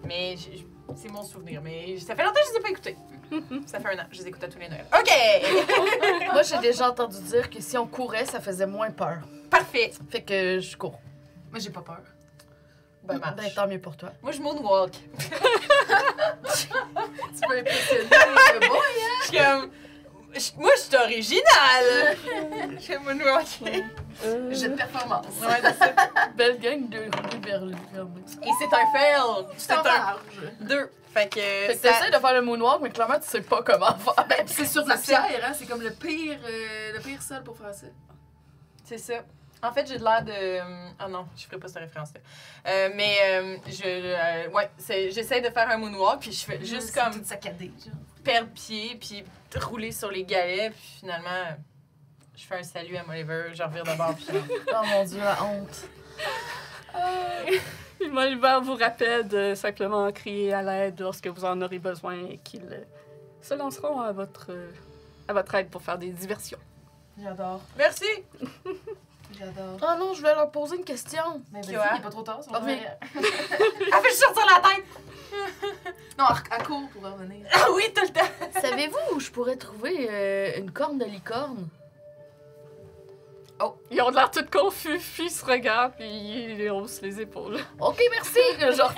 Mais c'est mon souvenir. Mais ça fait longtemps que je les ai pas écoutés. Ça fait 1 an. Je les écoute à tous les Noëls. OK!
Moi, j'ai déjà entendu dire que si on courait, ça faisait moins peur.
Parfait.
Fait que je cours.
Moi, j'ai pas peur.
Ben, marche.
Ben, tant mieux pour toi.
Moi, je moonwalk.
Tu peux impressionner le boy.
Je suis comme... Moi, je suis originale! Je suis moonwalker.
J'ai de performance.
Ouais, c'est ça.
Belle gang de Berlin.
Et c'est un fail. C'est
en
un
marge.
2. Fait que...
Fait que
ça-
t'essaies de faire le moonwalk, mais clairement, tu sais pas comment faire.
Ben, c'est sur de la
C'est ça.
pierre, hein. C'est comme le pire sol pour faire ça.
C'est ça. En fait, j'ai de l'air de... Ah non, je ferai pas cette référence-là. Ouais, j'essaie de faire un moonwalk, puis je fais juste
C'est
comme
tout saccadé, genre.
perdre pied, puis rouler sur les galets, puis finalement, je fais un salut à Molliver, je revire de bord, puis
Oh mon Dieu, la honte.
Molliver vous rappelle de simplement crier à l'aide lorsque vous en aurez besoin et qu'ils se lanceront à votre aide pour faire des diversions.
J'adore.
Merci!
J'adore.
Oh non, je voulais leur poser une question.
Mais vas-y,
Quoi?
il est pas trop tard.
Ah, mais-
Elle fait juste sortir la tête!
Non, à court pour revenir.
Ah oui, tout le temps!
Savez-vous où je pourrais trouver une corne de licorne?
Ils ont l'air tout confus, puis ils se regardent, puis ils haussent les épaules.
Ok, merci. Genre,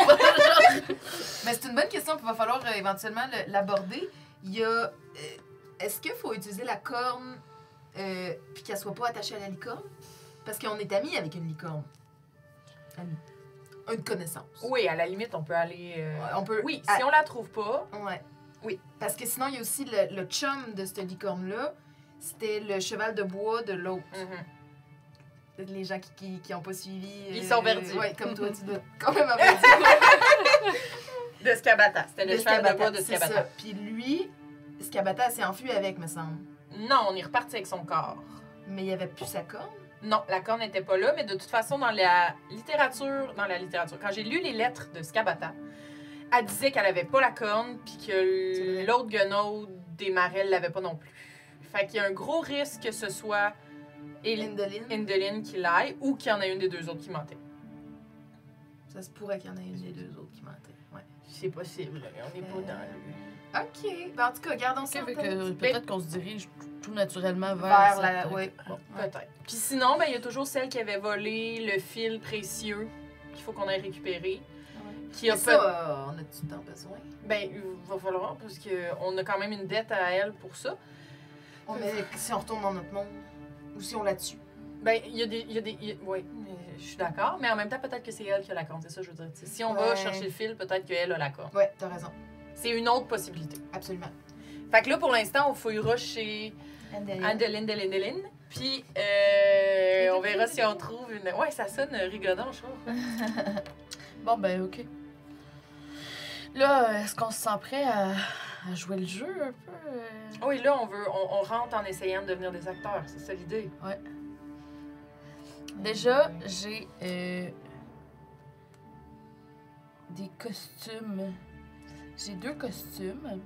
Mais c'est une bonne question, puis il va falloir éventuellement l'aborder. Il y a. Est-ce qu'il faut utiliser la corne puis qu'elle soit pas attachée à la licorne? Parce qu'on est amis avec une licorne. Amis. Une connaissance.
Oui, à la limite, on peut aller...
On peut.
Oui, si on la trouve pas...
Ouais. Oui. Parce que sinon, il y a aussi le chum de cette licorne-là. C'était le cheval de bois de l'autre. Les gens qui ont pas suivi.
Ils sont verdis.
Ouais, comme toi, tu dois quand même avoir dit.
De Scabata. C'était le cheval de bois de
c'est
Scabata.
ça. Puis lui, Scabata s'est enfui avec, me semble.
Non, on est reparti avec son corps.
Mais il y avait plus sa corne.
Non, la corne n'était pas là, mais de toute façon, dans la littérature, quand j'ai lu les lettres de Skabata, elle disait qu'elle avait pas la corne, puis
C'est
que
vrai.
l'autre guenaude des Marelles l'avait pas non plus. Fait qu'il y a un gros risque que ce soit
Indeline.
Endeline qui l'aille, ou qu'il y en a une des deux autres qui mentait.
Ça se pourrait qu'il y en ait une des deux autres qui mentait. Ouais.
C'est possible, mais on n'est pas dans le...
OK. Ben, en tout cas, gardons ça en
Fait
tête.
que peut-être qu'on se dirige tout naturellement
Vers
vers
la...
cette-
Oui.
Bon.
Peut-être. Puis sinon, ben, il y a toujours celle qui avait volé le fil précieux qu'il faut qu'on aille récupérer. Qui a
Mais ça, on a-tu le temps besoin?
Ben, il va falloir, parce qu'on a quand même une dette à elle pour ça.
Mais si on retourne dans notre monde, ou si on la tue.
Ben, il y a des... Oui, je suis d'accord, mais en même temps, peut-être que c'est elle qui a la corne, c'est ça que je veux dire. T'sais, si on va
Ouais.
chercher le fil, peut-être qu'elle a la corne.
Ouais, t'as raison.
C'est une autre possibilité.
Absolument.
Fait que là, pour l'instant, on fouillera chez Andeline. Puis, on verra si on trouve une... Ouais, ça sonne rigodant, je trouve.
Bon, ben, OK. Là, est-ce qu'on se sent prêt à jouer le jeu un peu?
Oui, là, on rentre en essayant de devenir des acteurs, c'est ça l'idée.
Déjà, j'ai des costumes. J'ai 2 costumes.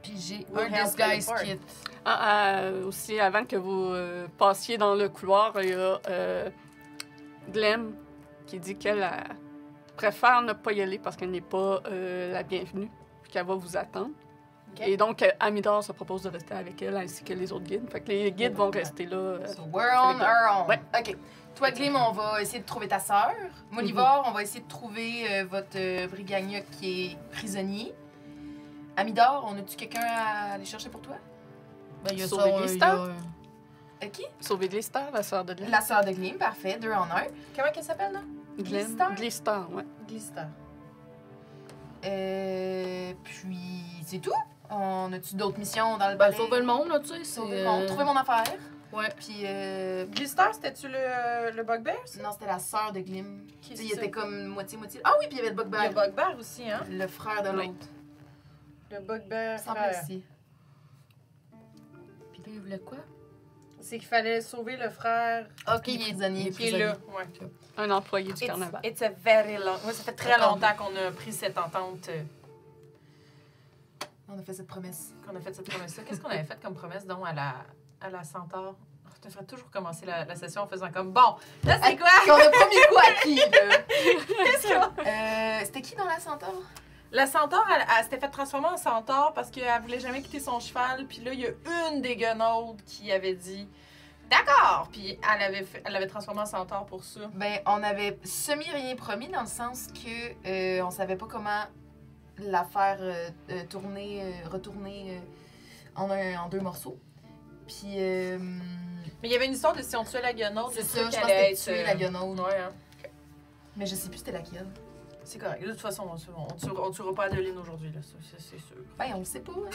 Puis j'ai
We'll
un
help
disguise
teleport.
kit.
Aussi, avant que vous passiez dans le couloir, il y a Glenn qui dit qu'elle préfère ne pas y aller parce qu'elle n'est pas la bienvenue, puis qu'elle va vous attendre.
OK.
Et donc, Amidor se propose de rester avec elle ainsi que les autres guides. Fait que les guides vont rester là.
So we're on our own.
Ouais.
OK. Toi, Glim, on va essayer de trouver ta sœur. Molivor, on va essayer de trouver votre Brigagna qui est prisonnier. Amidor, on a-tu quelqu'un à aller chercher pour toi?
Ben, il y a
Sauver
ça,
Glister?
Qui?
Sauver Glister, la sœur de Glenn.
La sœur de Glim, parfait. 2 en 1.
Comment qu'elle s'appelle, là?
Glenn.
Glister?
Glister, ouais.
Glister.
Puis, c'est tout? On a-tu d'autres missions dans le
Ben,
balai?
sauver le monde, là, tu sais.
Sauver le monde. Trouver mon affaire.
Ouais.
Puis,
Glister, c'était-tu le Bugbear, ça?
non, c'était la sœur de Glim.
Qui
Tu sais,
c'est
il
ça?
était comme moitié-moitié. Ah oui, puis il y avait le
Il y a
Bugbear.
Bugbear aussi, hein?
Le frère de
Oui.
l'autre.
Le Bugbear
Semble
frère.
ici.
Puis là, il voulait quoi?
C'est qu'il fallait sauver le frère
Ok, il est prisonnier.
qui est là. Ouais.
Un employé du
It's,
carnaval.
it's a very long... Ouais, ça fait très
D'accord.
longtemps qu'on a pris cette entente,
On a fait cette promesse.
qu'on a fait cette promesse-là. Qu'est-ce qu'on avait fait comme promesse, donc, à la centaure? Je devrais toujours commencer la session en faisant comme, bon, là, c'est quoi?
Puis on a promis quoi à qui, là?
Qu'est-ce qu'on...
C'était qui dans la centaure?
La centaure, elle s'était fait transformer en centaure parce qu'elle voulait jamais quitter son cheval. Puis là, il y a une des guenaudes qui avait dit d'accord. Puis elle avait transformé en centaure pour ça.
Ben, on avait semi-rien promis dans le sens que on savait pas comment la faire retourner en 2 morceaux. Puis,
Mais il y avait une histoire de si on tuait la guenaude,
c'est
le
ça,
truc
je pense
allait
que tuer la guenaude.
Ouais, hein.
Mais je sais plus c'était laquelle.
C'est correct. De toute façon, on tuera pas Adeline aujourd'hui, là. Ça, c'est sûr.
Ben, on le sait pas, hein.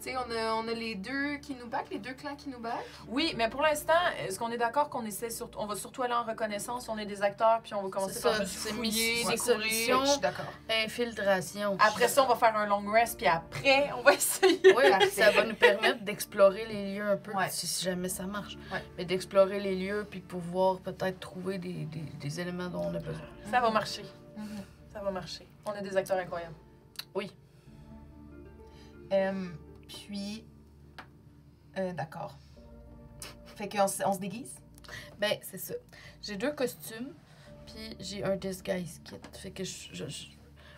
Tu sais, on a les 2 qui nous backent, les 2 clans qui nous backent.
Oui, mais pour l'instant, est-ce qu'on est d'accord qu'on essaie surtout... On va surtout aller en reconnaissance, on est des acteurs, puis on va commencer
C'est
par
ça,
juste
c'est
fouiller,
ouais.
découvrir.
Mission.
Je suis d'accord.
Infiltration.
Après ça, on va faire un long rest, puis après, on va essayer.
Oui,
Parfait.
ça va nous permettre d'explorer les lieux un peu,
Ouais.
si jamais ça marche.
Ouais.
Mais d'explorer les lieux, puis pouvoir peut-être trouver des éléments dont on a besoin.
Ça va marcher.
Mhm.
Ça va marcher. On a des acteurs incroyables.
Puis, d'accord. Fait qu'on on se déguise?
Ben, c'est ça. J'ai 2 costumes, puis j'ai un disguise kit. Fait que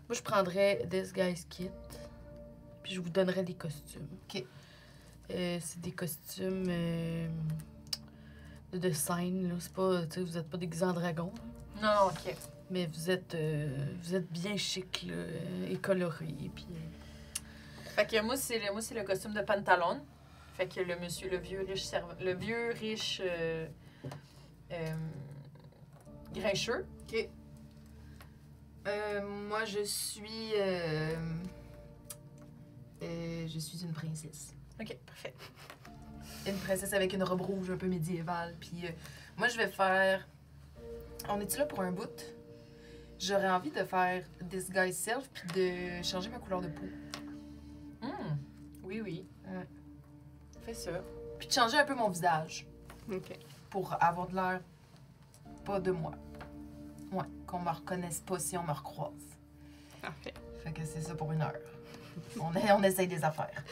moi, je prendrais disguise kit, puis je vous donnerais des costumes.
OK.
C'est des costumes de scène, là. C'est pas, tu sais, vous êtes pas déguisés en dragon, là.
Non, ok.
Mais vous êtes bien chic, là, et coloré, puis...
Fait que moi, c'est le costume de pantalon. Fait que le monsieur, le vieux riche grincheux.
OK. Moi, je suis une princesse.
Ok, parfait.
Une princesse avec une robe rouge un peu médiévale. Puis moi, je vais faire... On est-tu là pour un bout? J'aurais envie de faire Disguise Self puis de changer ma couleur de peau.
Oui, oui. Fais ça.
Puis de changer un peu mon visage
OK.
pour avoir de l'air pas de moi. Ouais, qu'on me reconnaisse pas si on me recroise.
Parfait.
Fait que c'est ça pour 1 heure. On essaye des affaires.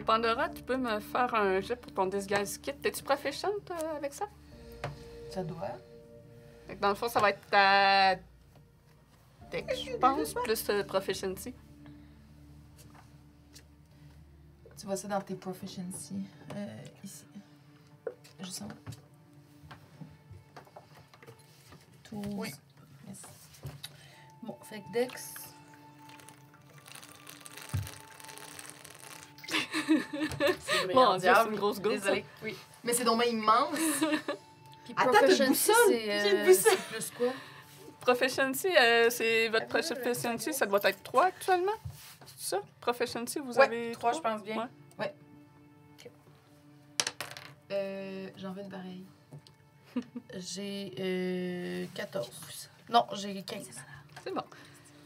Pandora, tu peux me faire un jet pour ton disguise kit. Es-tu proficient avec ça?
Ça doit.
Fait que dans le fond, ça va être ta dex, je pense, plus proficiency.
Tu vois ça dans tes proficiency. Ici. Juste en haut. 12.
Oui.
Yes.
Bon, fait que Dex.
C'est
Mon
brillant,
Dieu, c'est
diable.
une grosse gosse.
Désolée. Oui.
Mais c'est donc immense.
Puis
Attends, t'as une
Proficiency,
boussole?
c'est
J'ai une boussole.
c'est plus quoi?
Proficiency, c'est votre proficiency, ça doit être 3 actuellement? C'est ça? Proficiency, vous
Ouais,
avez
3, je pense bien.
Ouais.
J'en veux une pareille.
J'ai 14. Non, j'ai 15.
C'est bon.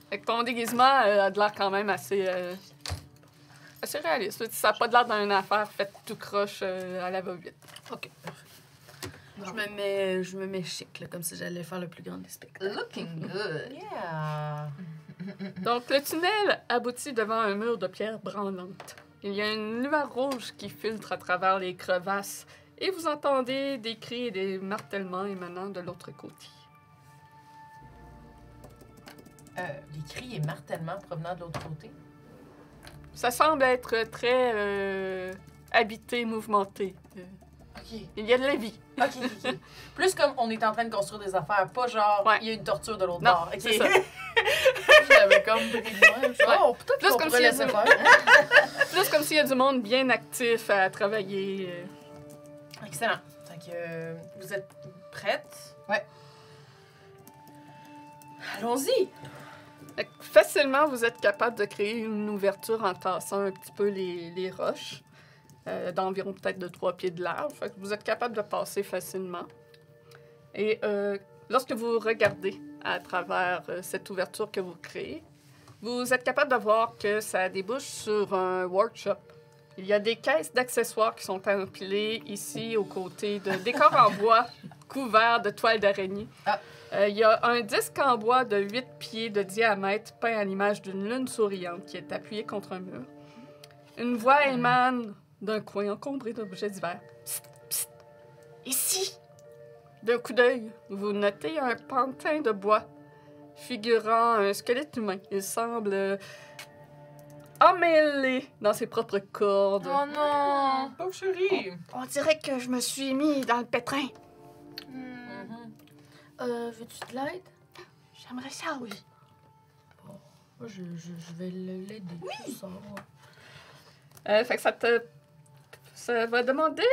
Fait que ton déguisement a de l'air quand même assez réaliste. Ça n'a pas de l'air d'une affaire faite tout croche à la va-vite.
OK.
Bravo.
Je me mets chic, là, comme si j'allais faire le plus grand des spectacles.
Looking good.
Yeah.
Donc, le tunnel aboutit devant un mur de pierre branlante. Il y a une lueur rouge qui filtre à travers les crevasses et vous entendez des cris et des martèlements émanant de l'autre côté.
Les cris et martèlements provenant de l'autre côté.
Ça semble être très habité, mouvementé.
OK.
Il y a de la vie.
OK. Plus comme on est en train de construire des affaires, pas genre,
Ouais.
il y a une torture de l'autre
Non,
bord. OK.
c'est ça.
J'avais comme pris de moi.
Ouais.
Oh, peut-être
Plus
qu'on
comme
pourrait
s'il y a
laisser
du-
faire.
Plus comme s'il y a du monde bien actif à travailler.
Excellent. Fait que vous êtes prêtes?
Ouais.
Allons-y.
Fait que facilement, vous êtes capable de créer une ouverture en tassant un petit peu les roches, d'environ peut-être de 3 pieds de large. Fait que vous êtes capable de passer facilement. Et lorsque vous regardez à travers cette ouverture que vous créez, vous êtes capable de voir que ça débouche sur un workshop. Il y a des caisses d'accessoires qui sont empilées ici aux côtés de décors en bois couverts de toiles d'araignée.
Ah.
Il y a un disque en bois de 8 pieds de diamètre peint à l'image d'une lune souriante qui est appuyée contre un mur. Une voix émane d'un coin encombré d'objets divers. Psst, psst, ici! D'un coup d'œil, vous notez un pantin de bois figurant un squelette humain. Il semble emmêlé dans ses propres cordes.
Oh non!
Pauvre chérie.
On dirait que je me suis mis dans le pétrin.
Veux-tu de l'aide?
J'aimerais ça, oui.
Moi, je vais l'aider. Oui! Ça.
Fait que ça va demander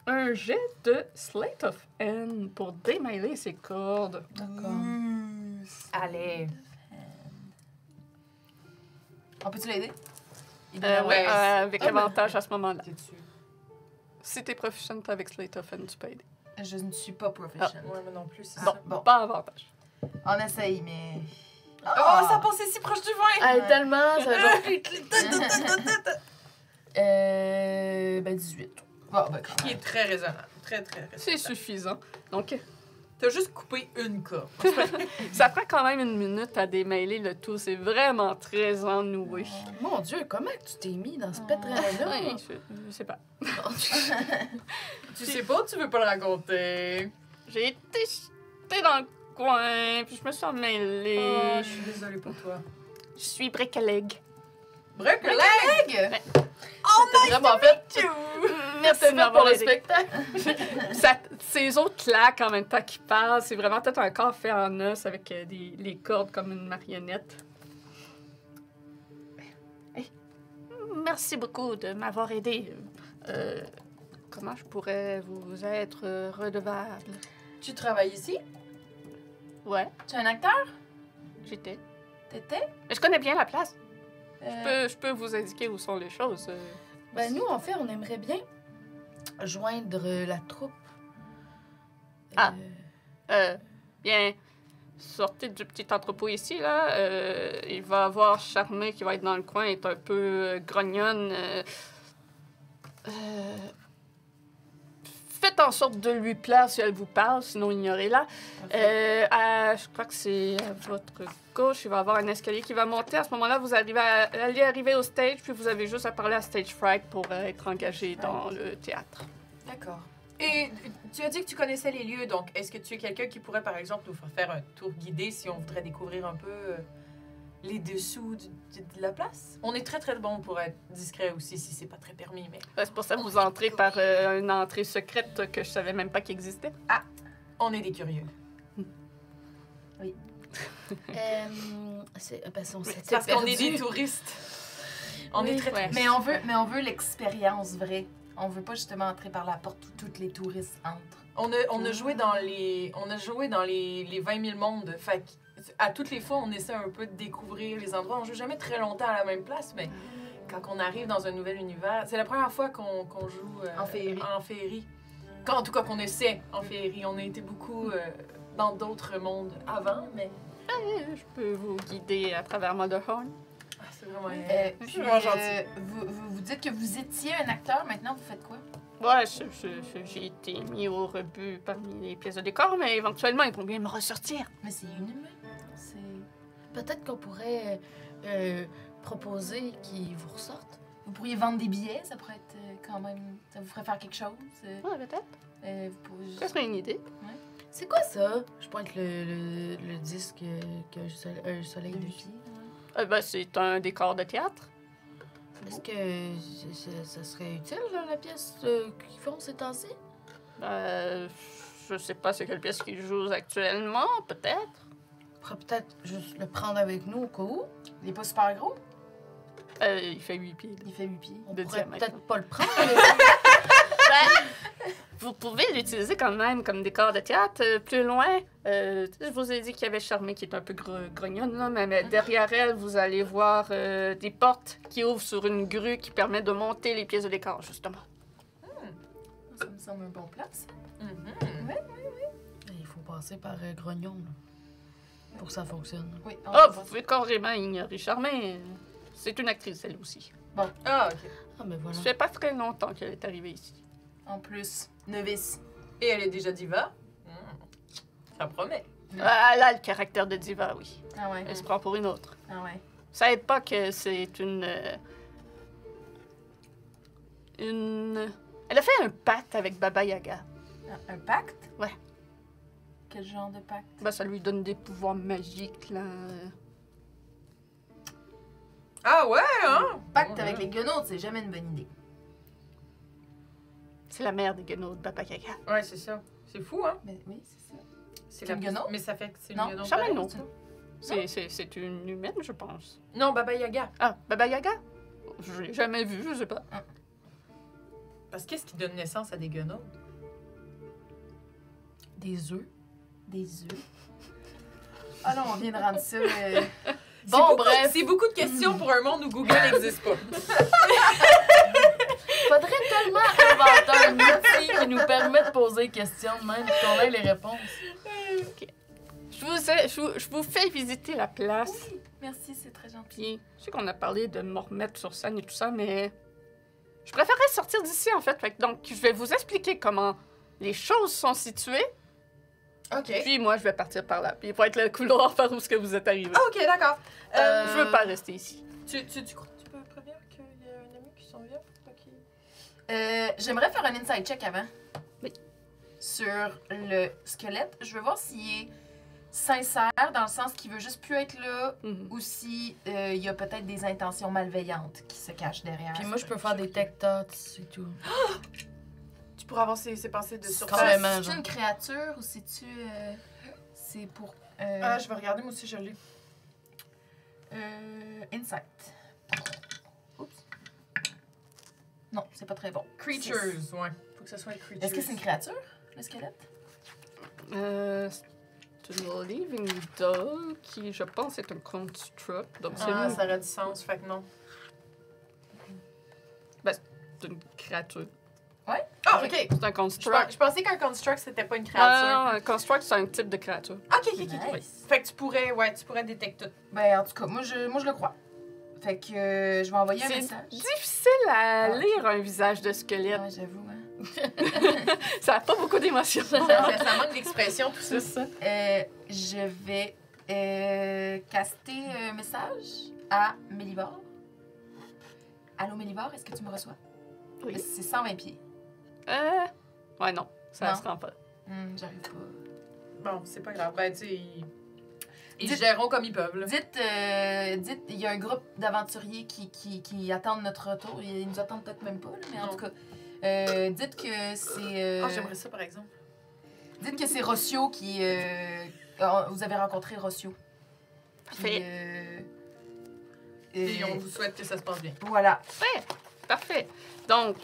un jet de Slate of Hand pour démêler ses cordes.
D'accord.
Allez.
On peut-tu l'aider?
Ouais.
Avec avantage à ce moment-là.
T'es dessus.
Si t'es proficient avec Slate of Hand, tu peux aider.
Je ne suis pas professionnelle.
Ouais, mais non plus, c'est
Bon,
ça.
Bon.
pas avantage.
On essaye, mais...
Oh, ça passait si proche du vin!
Hey, tellement, ça genre... ben 18.
Bon, ben, quand
Qui
même.
est très raisonnable. Très, très raisonnable.
C'est suffisant. Donc,
T'as juste coupé une corde.
ça prend quand même 1 minute à démêler le tout. C'est vraiment très ennoué.
Mon Dieu, comment tu t'es mis dans ce pétrin-là?
Ouais, je sais pas.
Tu sais pas, tu veux pas le raconter.
J'ai été dans le coin, puis je me suis emmêlée.
Oh, je suis désolée pour toi.
Je suis brick-a-leg.
Bricolage!
Leg!
C'était vraiment fait.
Merci
C'était
de
fait pour
m'avoir
le
aidé.
spectacle.
Ces autres claquent en même temps qu'ils parlent. C'est vraiment peut-être un corps fait en os avec les cordes comme une marionnette. Hey, merci beaucoup de m'avoir aidé. Comment je pourrais vous être redevable?
Tu travailles ici?
Ouais,
Tu es un acteur?
j'étais.
T'étais?
Mais je connais bien la place. Je peux vous indiquer où sont les choses.
Ben nous, en fait, on aimerait bien joindre la troupe.
Ah. Bien, sortez du petit entrepôt ici, là. Il va y avoir Charmé qui va être dans le coin, est un peu grognonne. Faites en sorte de lui plaire si elle vous parle, sinon ignorez-la. Je crois que c'est à votre gauche, il va y avoir un escalier qui va monter. À ce moment-là, vous allez arriver au stage, puis vous avez juste à parler à Stage Fright pour être engagé dans le théâtre.
D'accord.
Et tu as dit que tu connaissais les lieux, donc est-ce que tu es quelqu'un qui pourrait, par exemple, nous faire un tour guidé si on voudrait découvrir un peu les dessous de la place? On est très, très bon pour être discret aussi, si c'est pas très permis, mais...
C'est pour ça que vous entrez par une entrée secrète que je savais même pas qu'il existait.
On est des curieux.
C'est
Parce qu'on est des touristes. On est très,
ouais.
Mais on veut l'expérience vraie. On veut pas justement entrer par la porte où tous les touristes entrent.
On a joué dans les 20 000 mondes. Fait à toutes les fois, on essaie un peu de découvrir les endroits. On joue jamais très longtemps à la même place, mais quand on arrive dans un nouvel univers, c'est la première fois qu'on joue
En féerie.
En féerie. En tout cas, qu'on essaie en féerie. On a été beaucoup dans d'autres mondes avant, mais
Je peux vous guider à travers Motherhorn.
c'est vraiment...
Puis,
vraiment gentil.
vous dites que vous étiez un acteur, maintenant vous faites quoi?
Ouais, j'ai été mis au rebut parmi les pièces de décor, mais éventuellement, ils vont bien me ressortir.
Mais c'est inhumain. C'est...
Peut-être qu'on pourrait proposer qu'ils vous ressortent.
Vous pourriez vendre des billets, ça pourrait être quand même... Ça vous ferait faire quelque chose.
Ouais, peut-être.
Vous pourriez juste...
Ça serait une idée.
C'est quoi ça? Je pointe le disque qui a un soleil dessus.
C'est un décor de théâtre.
Est-ce que ça serait utile, là, la pièce qu'ils font ces temps-ci?
Je sais pas c'est quelle pièce qu'ils jouent actuellement, peut-être.
On pourrait peut-être juste le prendre avec nous au cas où.
Il est pas super gros?
Il fait 8 pieds.
Il fait 8 pieds.
On
De
pourrait
diamètre.
peut-être pas le prendre.
Vous pouvez l'utiliser quand même comme décor de théâtre. Plus loin, je vous ai dit qu'il y avait Charmée qui est un peu grognonne, là, mais derrière elle, vous allez voir des portes qui ouvrent sur une grue qui permet de monter les pièces de décor, justement.
Ça me semble un bon plan, ça.
Il faut passer par Grognon là, pour que ça fonctionne.
Oui.
Vous pouvez carrément ignorer Charmée. C'est une actrice, elle aussi.
Ah, OK.
Ah, mais voilà.
Ça fait pas très longtemps qu'elle est arrivée ici.
En plus, novice.
Et elle est déjà diva? Ça promet.
Elle a le caractère de diva, oui.
Ah ouais.
Elle se prend pour une autre.
Ah ouais.
Ça aide pas que c'est une... Elle a fait un pacte avec Baba Yaga.
Un pacte?
Ouais.
Quel genre de pacte?
Ça lui donne des pouvoirs magiques, là.
Ah ouais, hein?
Pacte avec les guenaudes, c'est jamais une bonne idée.
C'est la mère des guenauds de Baba Yaga.
Ouais, c'est ça. C'est fou, hein?
Mais oui, c'est ça.
C'est
une guenaude?
Mais ça fait que c'est
Non,
une guenaude.
Charmée,
pareille,
non.
ça?
C'est une humaine, je pense.
Non, Baba Yaga.
Ah, Baba Yaga? Je l'ai jamais vue, je sais pas.
Parce qu'est-ce qui donne naissance à des guenaudes?
Des œufs.
Des œufs. Ah non, on vient de rendre ça...
Bon, bref.
C'est beaucoup de questions pour un monde où Google n'existe pas.
Faudrait tellement inventer un outil qui nous permet de poser des questions de même et qu'on ait les réponses.
Je vous fais visiter la place.
Oui, merci, c'est très gentil.
Puis, je sais qu'on a parlé de me remettre sur scène et tout ça, mais je préférerais sortir d'ici, en fait. Donc, je vais vous expliquer comment les choses sont situées.
OK.
Puis, moi, je vais partir par là. Puis, il va être le couloir par où est-ce que vous êtes arrivé.
Ah, OK, d'accord.
Je veux pas rester ici.
Tu crois que tu peux prévenir qu'il y a un ami qui s'en vient? OK.
J'aimerais faire un inside check avant.
Oui.
Sur le squelette. Je veux voir s'il est sincère, dans le sens qu'il veut juste plus être là,
Mhm.
ou si il y a peut-être des intentions malveillantes qui se cachent derrière.
Puis moi, je peux faire des tech tots et tout.
Tu pourras avoir ses pensées de
C'est
surface.
Carrément,
c'est
genre.
une créature ou c'est-tu... c'est pour...
Ah, je vais regarder, moi aussi, je l'ai.
Insight. Oups. Non, c'est pas très bon.
Creatures, ouais. Faut que ce soit creatures.
Est-ce que c'est une créature, le squelette?
C'est une living doll qui, je pense, est un construct. Donc, c'est
Ah, ça aurait du sens, fait que non.
une créature.
Ah, OK.
C'est un construct.
Je pensais qu'un construct, c'était pas une
Non,
créature.
non, un construct, c'est un type de créature.
OK, OK, OK.
Nice.
Fait que tu pourrais détecter tout.
Ben, en tout cas, moi je le crois. Fait que je vais envoyer un
C'est
message.
difficile à
Ah.
lire un visage de squelette.
Ouais, j'avoue, hein.
Ça n'a pas beaucoup d'émotion.
Ça manque d'expression, tout ça.
C'est ça.
Je vais caster un message à Mélivore. Allô, Mélivore, est-ce que tu me reçois?
Oui.
C'est 120 pieds.
Ouais, non, ça ne
Non.
se rend pas.
J'arrive pas.
Bon, c'est pas grave. Ben, tu sais, ils
Dites-
géreront comme ils peuvent, là.
Dites, il y a un groupe d'aventuriers qui attendent notre retour. Ils nous attendent peut-être même pas, là, mais en
Non.
tout cas, dites que c'est...
Ah, j'aimerais ça, par exemple.
dites que c'est Rossio qui... vous avez rencontré Rossio. Puis,
Parfait.
Et on vous souhaite que ça se passe bien.
Voilà.
Parfait. Donc,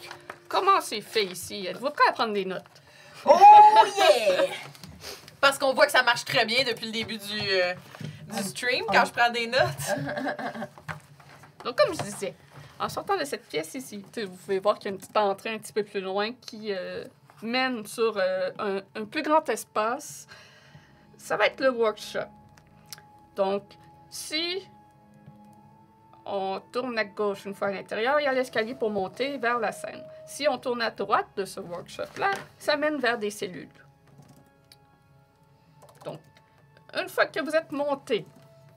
comment c'est fait ici? Êtes-vous prêt à prendre des notes?
Oh yeah!
Parce qu'on voit que ça marche très bien depuis le début du stream, quand je prends des notes.
Donc, comme je disais, en sortant de cette pièce ici, vous pouvez voir qu'il y a une petite entrée un petit peu plus loin qui mène sur un plus grand espace. Ça va être le workshop. Donc, si on tourne à gauche une fois à l'intérieur, il y a l'escalier pour monter vers la scène. Si on tourne à droite de ce workshop-là, ça mène vers des cellules. Donc, une fois que vous êtes monté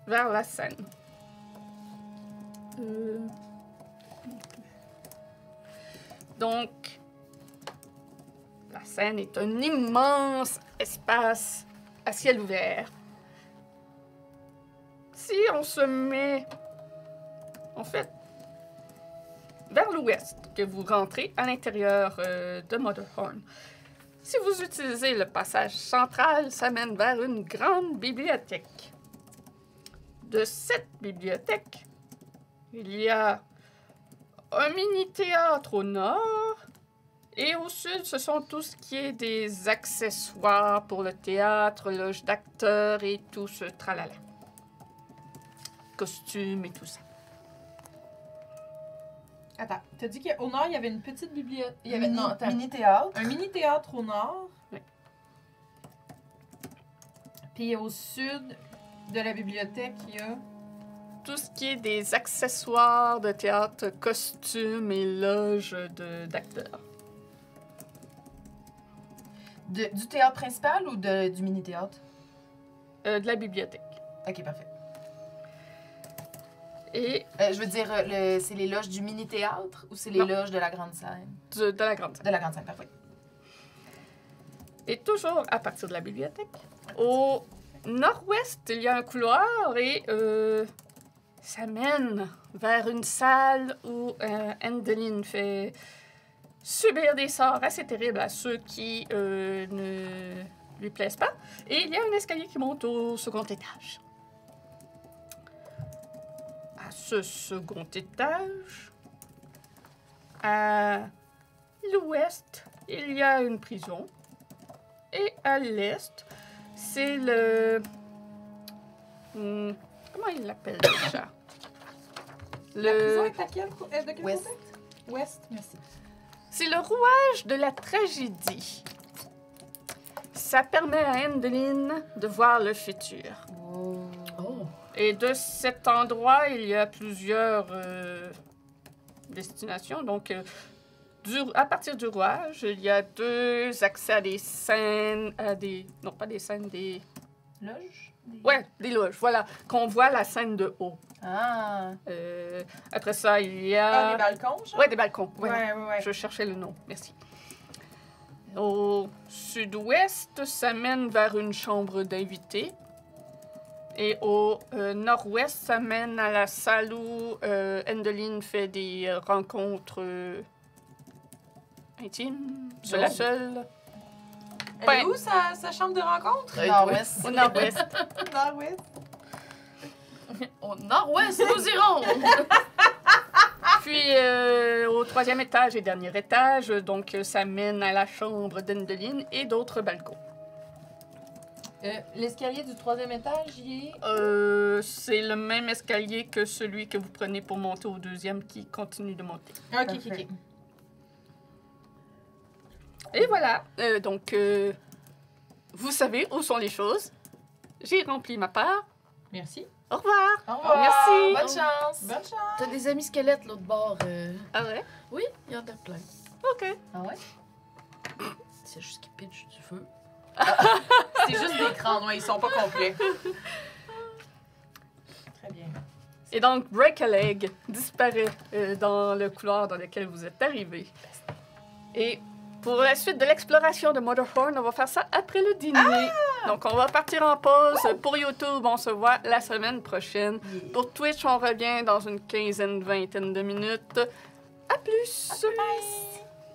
vers la scène, donc, la scène est un immense espace à ciel ouvert. Si on se met, en fait, vers l'ouest, que vous rentrez à l'intérieur de Motherhorn, si vous utilisez le passage central, ça mène vers une grande bibliothèque. De cette bibliothèque, il y a un mini-théâtre au nord et au sud, ce sont tout ce qui est des accessoires pour le théâtre, loge d'acteurs et tout ce tralala. Costumes et tout ça.
Attends, t'as dit qu'au nord, il y avait une petite bibliothèque. Il y avait,
Mini-
non, attends.
mini-théâtre.
Un mini-théâtre au nord.
Oui.
Puis au sud de la bibliothèque, il y a...
Tout ce qui est des accessoires de théâtre, costumes et loges d'acteurs.
Du théâtre principal ou du mini-théâtre?
De la bibliothèque.
Ok, parfait.
Et
Je veux dire, c'est les loges du mini-théâtre ou c'est les
Non.
loges de la grande scène?
de la grande salle.
De la grande scène, parfait.
Et toujours à partir de la bibliothèque, au nord-ouest, il y a un couloir et ça mène vers une salle où Endeline fait subir des sorts assez terribles à ceux qui ne lui plaisent pas. Et il y a un escalier qui monte au second étage. À ce second étage, à l'ouest, il y a une prison. Et à l'est, c'est le... comment il l'appelle déjà?
La prison
Le...
est à quel... de quel
Ouest.
côté? Ouest, merci.
C'est le rouage de la tragédie. Ça permet à Endeline de voir le futur.
Oh.
Et de cet endroit, il y a plusieurs destinations. Donc, à partir du rouage, il y a 2 accès à des scènes, non pas des scènes, des...
Loge?
Ouais, des loges, voilà, qu'on voit la scène de haut.
Ah.
Après ça, il y
Ah,
a...
les balcons, genre?
Ouais, des balcons. Voilà.
ouais.
Je cherchais le nom, merci. Au sud-ouest, ça mène vers une chambre d'invités. Et au nord-ouest, ça mène à la salle où Endeline fait des rencontres intimes, seule à seule.
Elle est où, sa chambre de rencontre?
Nord-ouest.
Au nord-ouest.
Nord-ouest.
Au nord-ouest, nous irons!
Puis au 3e étage et dernier étage, donc ça mène à la chambre d'Endeline et d'autres balcons.
L'escalier du 3e étage, il est...
C'est le même escalier que celui que vous prenez pour monter au 2e qui continue de monter.
Ok.
Et voilà, donc vous savez où sont les choses. J'ai rempli ma part.
Merci.
Au revoir.
Au revoir.
Merci.
Bonne chance!
Bonne chance.
T'as des amis squelettes l'autre bord.
Ah ouais?
Oui, il y en a plein.
OK.
Ah ouais?
C'est juste qu'ils pitchent du feu.
C'est juste des crânes, ouais, ils sont pas complets. Très bien.
Et donc, Break a Leg disparaît dans le couloir dans lequel vous êtes arrivé. Et pour la suite de l'exploration de Motherhorn, on va faire ça après le dîner. Donc, on va partir en pause. Pour YouTube, on se voit la semaine prochaine. Pour Twitch, on revient dans une quinzaine, vingtaine de minutes. À plus!
Bye!